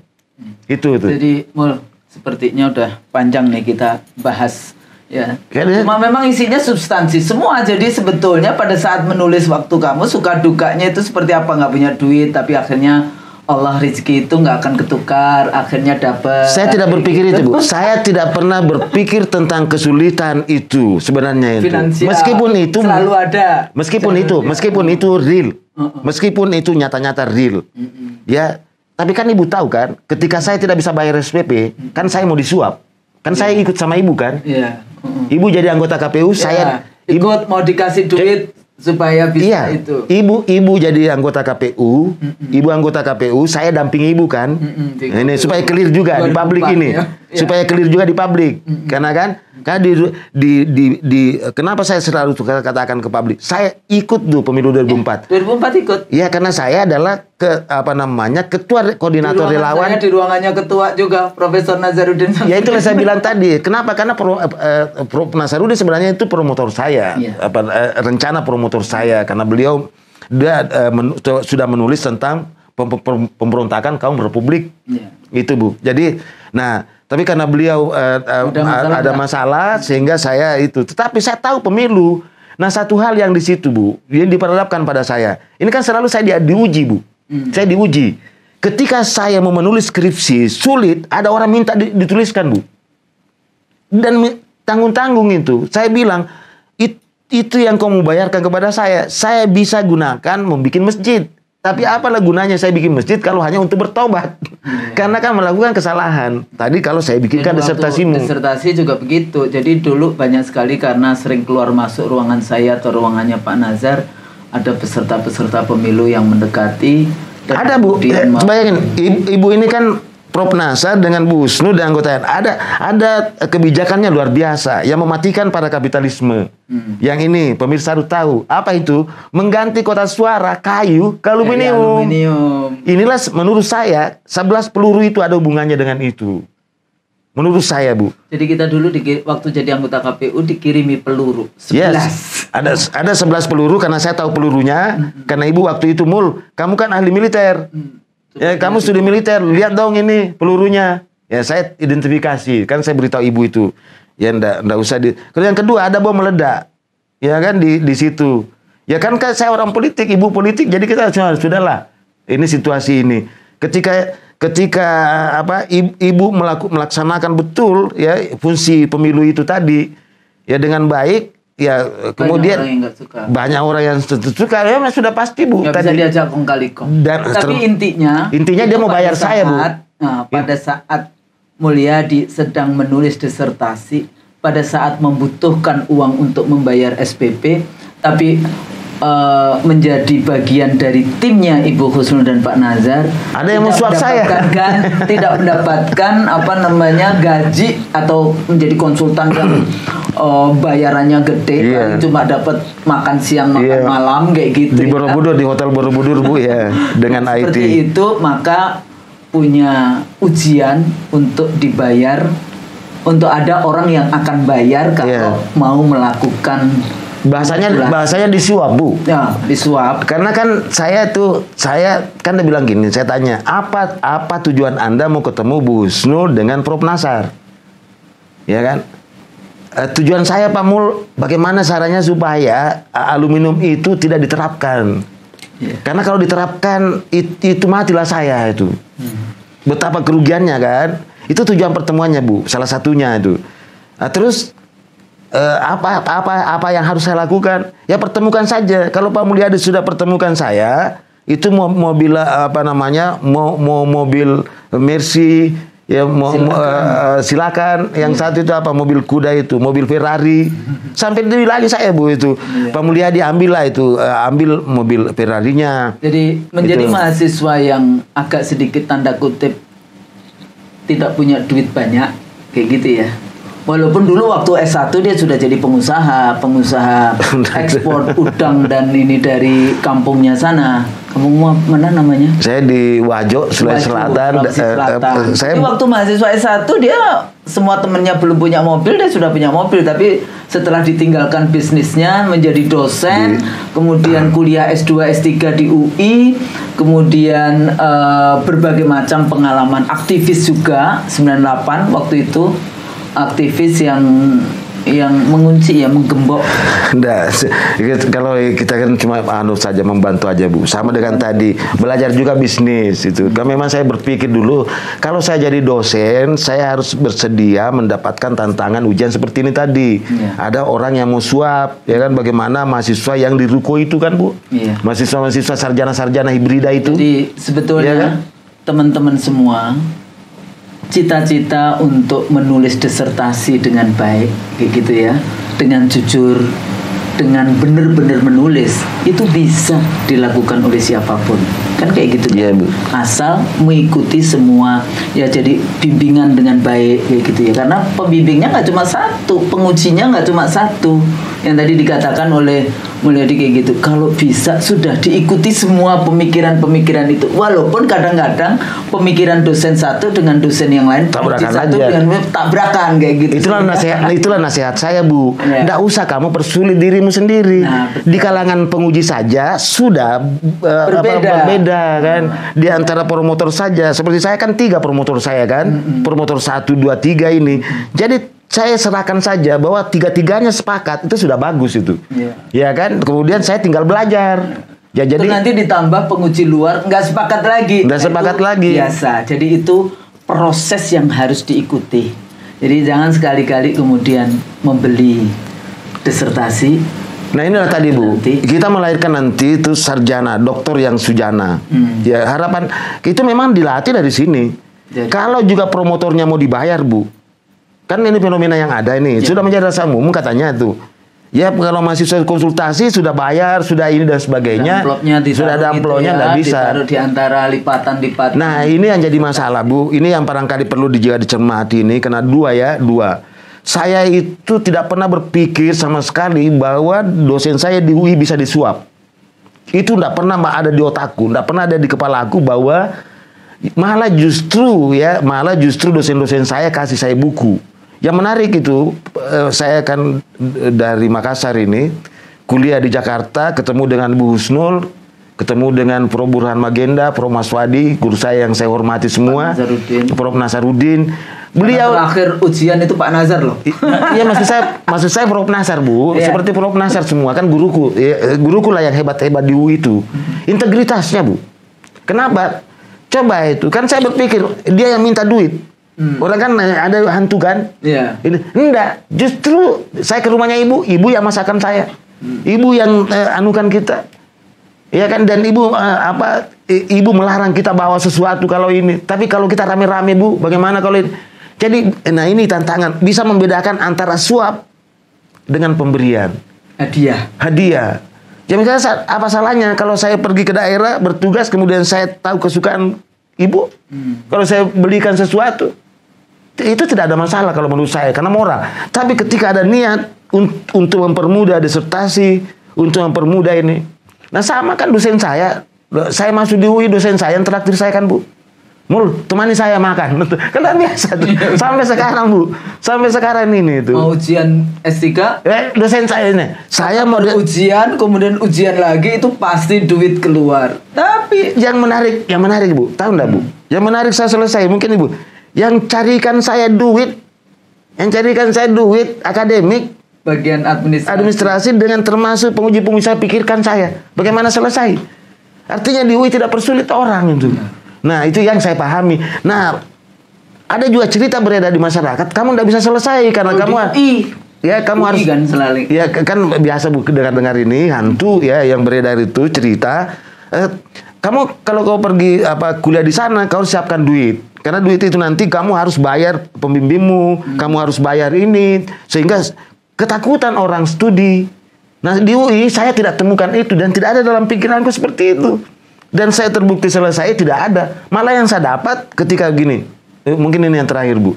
Itu. Jadi, Mul, sepertinya udah panjang nih kita bahas. Ya, cuma memang isinya substansi semua. Jadi sebetulnya pada saat menulis waktu kamu suka dukanya itu seperti apa, nggak punya duit tapi akhirnya Allah rezeki itu nggak akan ketukar, akhirnya dapat. Saya tidak berpikir itu, Bu. Saya tidak pernah berpikir tentang kesulitan itu sebenarnya itu. Finansial, meskipun itu selalu ada. Meskipun itu real, meskipun itu nyata-nyata real, ya. Tapi kan Ibu tahu kan, ketika saya tidak bisa bayar SPP, kan saya mau disuap. Kan saya ikut sama Ibu kan? Iya. Ibu jadi anggota KPU, saya ikut mau dikasih duit supaya bisa itu. Ibu jadi anggota KPU, Ibu anggota KPU, saya dampingi Ibu kan? Ini supaya clear juga di publik ini. Supaya clear juga di publik. Karena kan kenapa saya selalu katakan ke publik? Saya ikut tuh pemilu 2004. 2004 ikut. Iya, karena saya adalah ketua koordinator relawan. Saya di ruangannya ketua juga Profesor Nazarudin. Ya itulah saya bilang tadi. Kenapa? Karena Prof Nazarudin sebenarnya itu promotor saya. Rencana promotor saya, karena beliau sudah menulis tentang pemberontakan kaum Republik. Itu, Bu. Jadi, tapi karena beliau ada masalah sehingga saya itu. Tetapi saya tahu pemilu. Nah, satu hal yang di situ, Bu, yang diperhadapkan pada saya. Ini kan selalu saya diuji, Bu. Saya diuji. Ketika saya mau menulis skripsi sulit, ada orang minta dituliskan, Bu. Dan tanggung-tanggung itu. Saya bilang, itu yang kamu bayarkan kepada saya bisa gunakan membuat masjid. Tapi apalah gunanya saya bikin masjid kalau hanya untuk bertobat? Karena kan melakukan kesalahan. Tadi kalau saya bikinkan disertasimu. Disertasi juga begitu. Jadi dulu banyak sekali karena sering keluar masuk ruangan saya atau ruangannya Pak Nazar, ada peserta-peserta pemilu yang mendekati. Ada, Bu. Bayangin, Ibu ini kan Prof Nazar dengan Bu Husnu dan anggota ada kebijakannya luar biasa yang mematikan para kapitalisme. Yang ini pemirsa harus tahu apa itu, mengganti kotak suara kayu ke aluminium. Inilah menurut saya 11 peluru itu ada hubungannya dengan itu. Menurut saya, Bu. Jadi kita dulu waktu jadi anggota KPU dikirimi peluru 11. Yes. Ada 11 peluru karena saya tahu pelurunya. Karena Ibu waktu itu, Mul, kamu kan ahli militer. Ya, kamu studi militer, lihat dong ini pelurunya. Ya, saya identifikasi, kan saya beritahu Ibu itu. Ya, ndak usah Kalau yang kedua ada bom meledak. Ya kan di situ. Ya kan saya orang politik, Ibu politik, jadi kita sudahlah. Ini situasi ini. Ketika Ibu melaksanakan betul ya fungsi pemilu itu tadi ya dengan baik. Ya, kemudian banyak orang yang suka, ya sudah pasti, Bu. Nggak bisa diajak kong kali kong. Tapi intinya dia mau bayar saya, Bu. Pada saat Mulyadi sedang menulis disertasi, pada saat membutuhkan uang untuk membayar SPP, tapi menjadi bagian dari timnya Ibu Husnu dan Pak Nazar, ada yang mensuap saya, tidak mendapatkan gaji atau menjadi konsultan yang bayarannya gede, cuma dapat makan siang makan malam kayak gitu. Di Borobudur, di Hotel Borobudur, Bu, ya, dengan IT. Seperti itu, maka punya ujian untuk dibayar, untuk ada orang yang akan bayar kalau mau melakukan. Bahasanya disuap, Bu. Ya, disuap. Karena kan saya kan udah bilang gini, saya tanya, apa tujuan Anda mau ketemu Bu Husnu dengan Prof Nazar? Ya kan? Tujuan saya, Pak Mul, bagaimana caranya supaya aluminium itu tidak diterapkan? Karena kalau diterapkan itu matilah saya itu. Betapa kerugiannya kan? Itu tujuan pertemuannya, Bu. Salah satunya itu. Terus apa yang harus saya lakukan? Ya pertemukan saja. Kalau Pak Mulyadi sudah pertemukan saya, itu mobil mobil Mercy Ya silakan. Yang satu itu apa? Mobil kuda itu, mobil Ferrari. Sampai dibilangin saya Bu itu, Pak Mulyadi ambil lah itu, ambil mobil Ferrarinya. Jadi menjadi mahasiswa yang agak sedikit tanda kutip tidak punya duit banyak, kayak gitu ya. Walaupun dulu waktu S1 dia sudah jadi pengusaha ekspor udang dan ini dari kampungnya sana. Kampung mana namanya? Saya di Wajo, Sulawesi Selatan. Tapi waktu mahasiswa S1 dia semua temennya belum punya mobil, dia sudah punya mobil. Tapi setelah ditinggalkan bisnisnya menjadi dosen, kemudian kuliah S2, S3 di UI, kemudian berbagai macam pengalaman aktivis juga, 98 waktu itu. Aktivis yang mengunci ya, menggembok. Nah, kalau kita kan cuma saja membantu aja Bu. Sama dengan tadi belajar juga bisnis itu. Kan memang saya berpikir dulu kalau saya jadi dosen, saya harus bersedia mendapatkan tantangan ujian seperti ini tadi. Ada orang yang mau suap, ya kan? Bagaimana mahasiswa yang di ruko itu kan Bu? Mahasiswa-mahasiswa sarjana-sarjana hibrida itu. Jadi sebetulnya ya kan? Teman-teman semua cita-cita untuk menulis disertasi dengan baik, kayak gitu ya, dengan jujur, dengan benar-benar menulis, itu bisa dilakukan oleh siapapun, kan kayak gitu ya, Bu. Asal mengikuti semua, ya jadi bimbingan dengan baik, kayak gitu ya. Karena pembimbingnya nggak cuma satu, pengujinya nggak cuma satu. Yang tadi dikatakan oleh Mulyadi kayak gitu, kalau bisa sudah diikuti semua pemikiran-pemikiran itu, walaupun kadang-kadang pemikiran dosen satu dengan dosen yang lain tabrakan satu aja. Dengan tabrakan kayak gitu. Itulah nasihat saya Bu. Nggak usah kamu persulit dirimu sendiri. Di kalangan penguji saja sudah berbeda kan. Di antara promotor saja, seperti saya kan 3 promotor saya kan, promotor 1, 2, 3 ini. Jadi saya serahkan saja bahwa 3-tiganya sepakat, itu sudah bagus itu. Ya kan? Kemudian saya tinggal belajar. Ya, jadi itu nanti ditambah penguji luar nggak sepakat lagi. Nggak sepakat lagi. Biasa. Jadi itu proses yang harus diikuti. Jadi jangan sekali-kali kemudian membeli disertasi. Nah inilah tadi Bu, kita melahirkan nanti itu sarjana, doktor yang sujana. Ya harapan itu memang dilatih dari sini. Jadi, kalau juga promotornya mau dibayar Bu, kan ini fenomena yang ada ini sudah menjadi rasa umum katanya tuh. Ya kalau mahasiswa konsultasi sudah bayar, sudah ini dan sebagainya, sudah ada amplopnya nggak bisa. Ditaruh di antara lipatan-lipatan. Nah ini yang jadi masalah Bu, ini yang barangkali perlu juga dicermati ini, karena dua. Saya itu tidak pernah berpikir sama sekali bahwa dosen saya di UI bisa disuap. Itu tidak pernah ada di otakku, tidak pernah ada di kepala aku bahwa malah justru dosen-dosen saya kasih saya buku. Yang menarik itu, saya kan dari Makassar ini, kuliah di Jakarta, ketemu dengan Bu Husnul, ketemu dengan Prof. Burhan Magenda, Prof. Maswadi, guru saya yang saya hormati semua, Prof. Nasarudin. Beliau terakhir ujian itu Pak Nazar loh. Iya maksud saya Prof. Nasar Bu, seperti Prof. Nasar semua kan guruku, guruku lah yang hebat-hebat di UI itu. Integritasnya Bu. Kenapa? Coba itu, kan saya berpikir dia yang minta duit. Orang kan ada hantu kan? Iya. Enggak, justru saya ke rumahnya ibu yang masakan saya. Ibu yang anukan kita. Ya kan, dan ibu ibu melarang kita bawa sesuatu kalau ini. Tapi kalau kita rame-rame Bu, bagaimana kalau ini? Jadi, nah ini tantangan, bisa membedakan antara suap dengan pemberian. Hadiah. Ya misalnya apa salahnya kalau saya pergi ke daerah bertugas kemudian saya tahu kesukaan ibu, kalau saya belikan sesuatu, itu tidak ada masalah kalau menurut saya karena moral. Tapi ketika ada niat untuk mempermudah disertasi, untuk mempermudah ini, nah sama kan dosen saya masuk di UI, dosen saya yang traktir saya kan Bu, Mul, temani saya makan. Kan biasa tuh. Sampai sekarang Bu, sampai sekarang ini tuh. Mau ujian S3? Dosen saya ini, saya mau ujian, kemudian ujian lagi itu pasti duit keluar. Tapi yang menarik Bu, tahu enggak Bu? Yang menarik saya selesai mungkin Ibu. Yang carikan saya duit akademik, bagian administrasi dengan termasuk penguji-penguji saya pikirkan saya. Bagaimana selesai? Artinya di UI tidak persulit orang itu. Nah itu yang saya pahami. Nah ada juga cerita beredar di masyarakat, kamu tidak bisa selesai karena kamu harus kan selalu. Ya kan biasa Bu dengar ini hantu ya yang beredar itu cerita. Kamu kalau kau pergi kuliah di sana kau siapkan duit. Karena duit itu nanti kamu harus bayar pembimbingmu, kamu harus bayar ini, sehingga ketakutan orang studi. Nah di UI saya tidak temukan itu dan tidak ada dalam pikiranku seperti itu. Dan saya terbukti selesai tidak ada. Malah yang saya dapat ketika gini, mungkin ini yang terakhir Bu.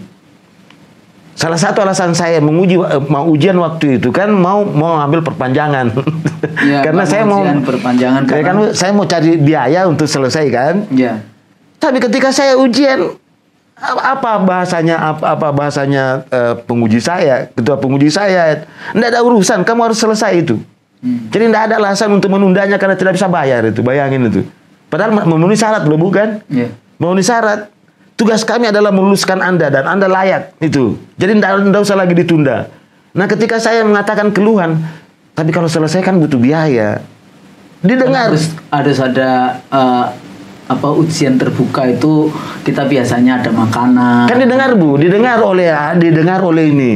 Salah satu alasan saya mau ujian waktu itu kan mau ambil perpanjangan. Ya, karena saya mau perpanjangan kan saya mau cari biaya untuk selesai kan. Ya. Tapi ketika saya ujian apa bahasanya penguji saya, ketua penguji saya, enggak ada urusan, kamu harus selesai itu. Jadi enggak ada alasan untuk menundanya karena tidak bisa bayar itu, bayangin itu. Padahal memenuhi syarat loh bukan? Ya. Memenuhi syarat. Tugas kami adalah meluluskan Anda dan Anda layak itu. Jadi tidak usah lagi ditunda. Nah ketika saya mengatakan keluhan, tapi kalau selesai kan butuh biaya. Didengar. Ada ujian terbuka itu kita biasanya ada makanan. Kan didengar Bu, didengar oleh ini.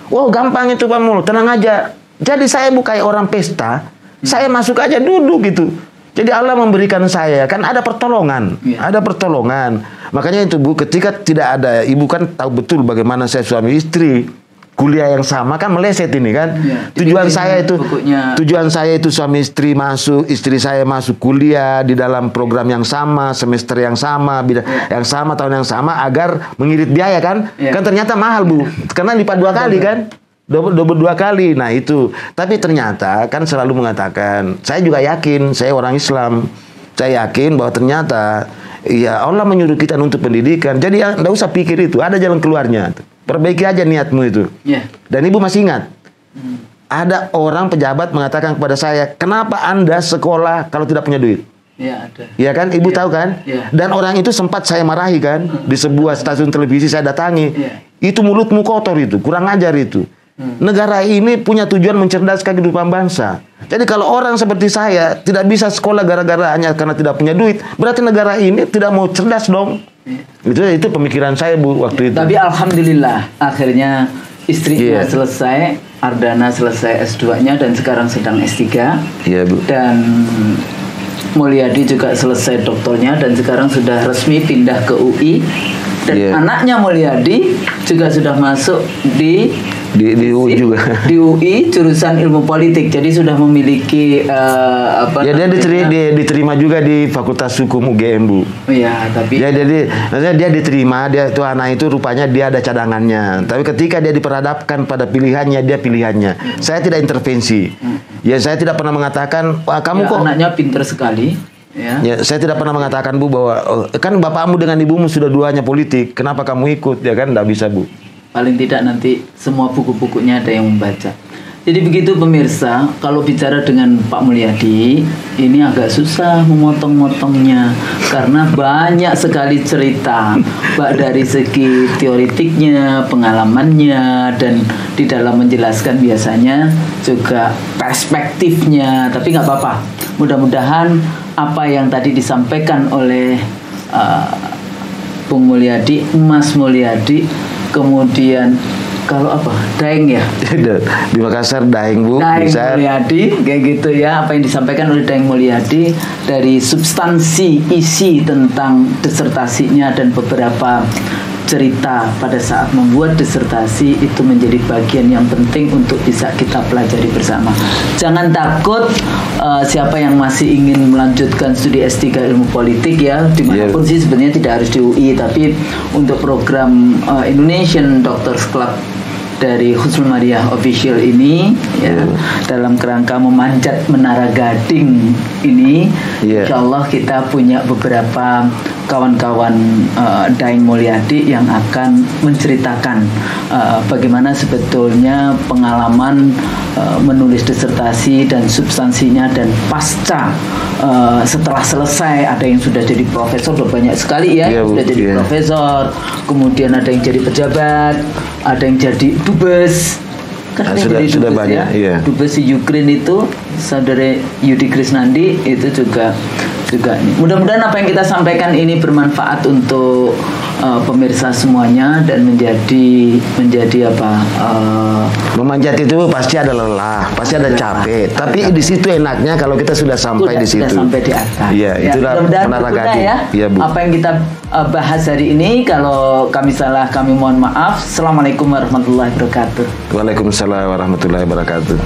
Wow gampang itu Pak Mul, tenang aja. Jadi saya bukan orang pesta, saya masuk aja duduk gitu. Jadi Allah memberikan saya, kan ada pertolongan, ada pertolongan. Makanya itu Bu, ketika tidak ada, Ibu kan tahu betul bagaimana saya suami istri, kuliah yang sama kan meleset ini kan. Tujuan saya itu suami istri masuk, istri saya masuk kuliah di dalam program yang sama, semester yang sama, yang sama, tahun yang sama, agar mengirit biaya kan. Kan ternyata mahal Bu, karena lipat 2 kali kan. Double 2 kali. Nah itu. Tapi ternyata kan selalu mengatakan, saya juga yakin, saya orang Islam. Saya yakin bahwa ternyata ya Allah menyuruh kita untuk pendidikan. Jadi ya enggak usah pikir itu, ada jalan keluarnya. Perbaiki aja niatmu itu. Dan Ibu masih ingat, ada orang pejabat mengatakan kepada saya, kenapa Anda sekolah kalau tidak punya duit? Ya ada. Ya kan, Ibu tahu kan? Dan orang itu sempat saya marahi kan, di sebuah stasiun televisi saya datangi. Itu mulutmu kotor itu, kurang ajar itu. Negara ini punya tujuan mencerdaskan kehidupan bangsa. Jadi kalau orang seperti saya tidak bisa sekolah gara-gara hanya karena tidak punya duit, berarti negara ini tidak mau cerdas dong. Itu pemikiran saya Bu waktu itu. Tapi alhamdulillah akhirnya istrinya selesai, Ardana selesai S2-nya dan sekarang sedang S3. Iya Bu. Dan Mulyadi juga selesai doktornya dan sekarang sudah resmi pindah ke UI. Dan anaknya Mulyadi juga sudah masuk di UI juga. Di UI jurusan ilmu politik. Jadi sudah memiliki dia diterima juga di Fakultas Hukum UGM Bu. Iya, tapi jadi maksudnya dia diterima, dia itu anak itu rupanya dia ada cadangannya. Tapi ketika dia diperhadapkan pada pilihannya, dia pilihannya. Saya tidak intervensi. Ya saya tidak pernah mengatakan, wah kamu kok anaknya pintar sekali. Ya, saya tidak pernah mengatakan Bu bahwa kan bapakmu dengan ibumu sudah duanya politik, kenapa kamu ikut? Ya kan, tidak bisa Bu. Paling tidak nanti semua buku-bukunya ada yang membaca. Jadi begitu pemirsa, kalau bicara dengan Pak Mulyadi, ini agak susah memotong-motongnya karena banyak sekali cerita, dari segi teoritiknya, pengalamannya, dan di dalam menjelaskan biasanya juga perspektifnya. Tapi nggak apa-apa. Mudah-mudahan apa yang tadi disampaikan oleh Bung Mulyadi, Mas Mulyadi, kemudian kalau Daeng ya? Di Makassar Daeng Bu. Daeng Mulyadi, kayak gitu ya. Apa yang disampaikan oleh Daeng Mulyadi dari substansi isi tentang disertasinya dan beberapa cerita pada saat membuat disertasi itu menjadi bagian yang penting untuk bisa kita pelajari bersama. Jangan takut siapa yang masih ingin melanjutkan studi S3 ilmu politik ya, dimanapun sih sebenarnya tidak harus di UI, tapi untuk program Indonesian Doctors Club dari Husnul Mariah Official ini dalam kerangka memanjat menara Gading ini, insya Allah kita punya beberapa kawan-kawan Daeng Mulyadi yang akan menceritakan bagaimana sebetulnya pengalaman menulis disertasi dan substansinya, dan pasca setelah selesai ada yang sudah jadi profesor, sudah banyak sekali ya, sudah jadi profesor, kemudian ada yang jadi pejabat, ada yang jadi dubes. Kan sudah banyak ya. Dubes di Ukraine itu saudara Yudi Krisnandi itu juga mudah-mudahan apa yang kita sampaikan ini bermanfaat untuk pemirsa semuanya dan menjadi apa? Memanjat itu pasti ada lelah, pasti ada capek. Tapi di situ enaknya kalau kita sudah sampai di situ. Sudah sampai di atas. Iya, itulah menara gading. Ya, iya, Bu. apa yang kita bahas hari ini, kalau kami salah kami mohon maaf. Assalamualaikum warahmatullahi wabarakatuh. Waalaikumsalam warahmatullahi wabarakatuh.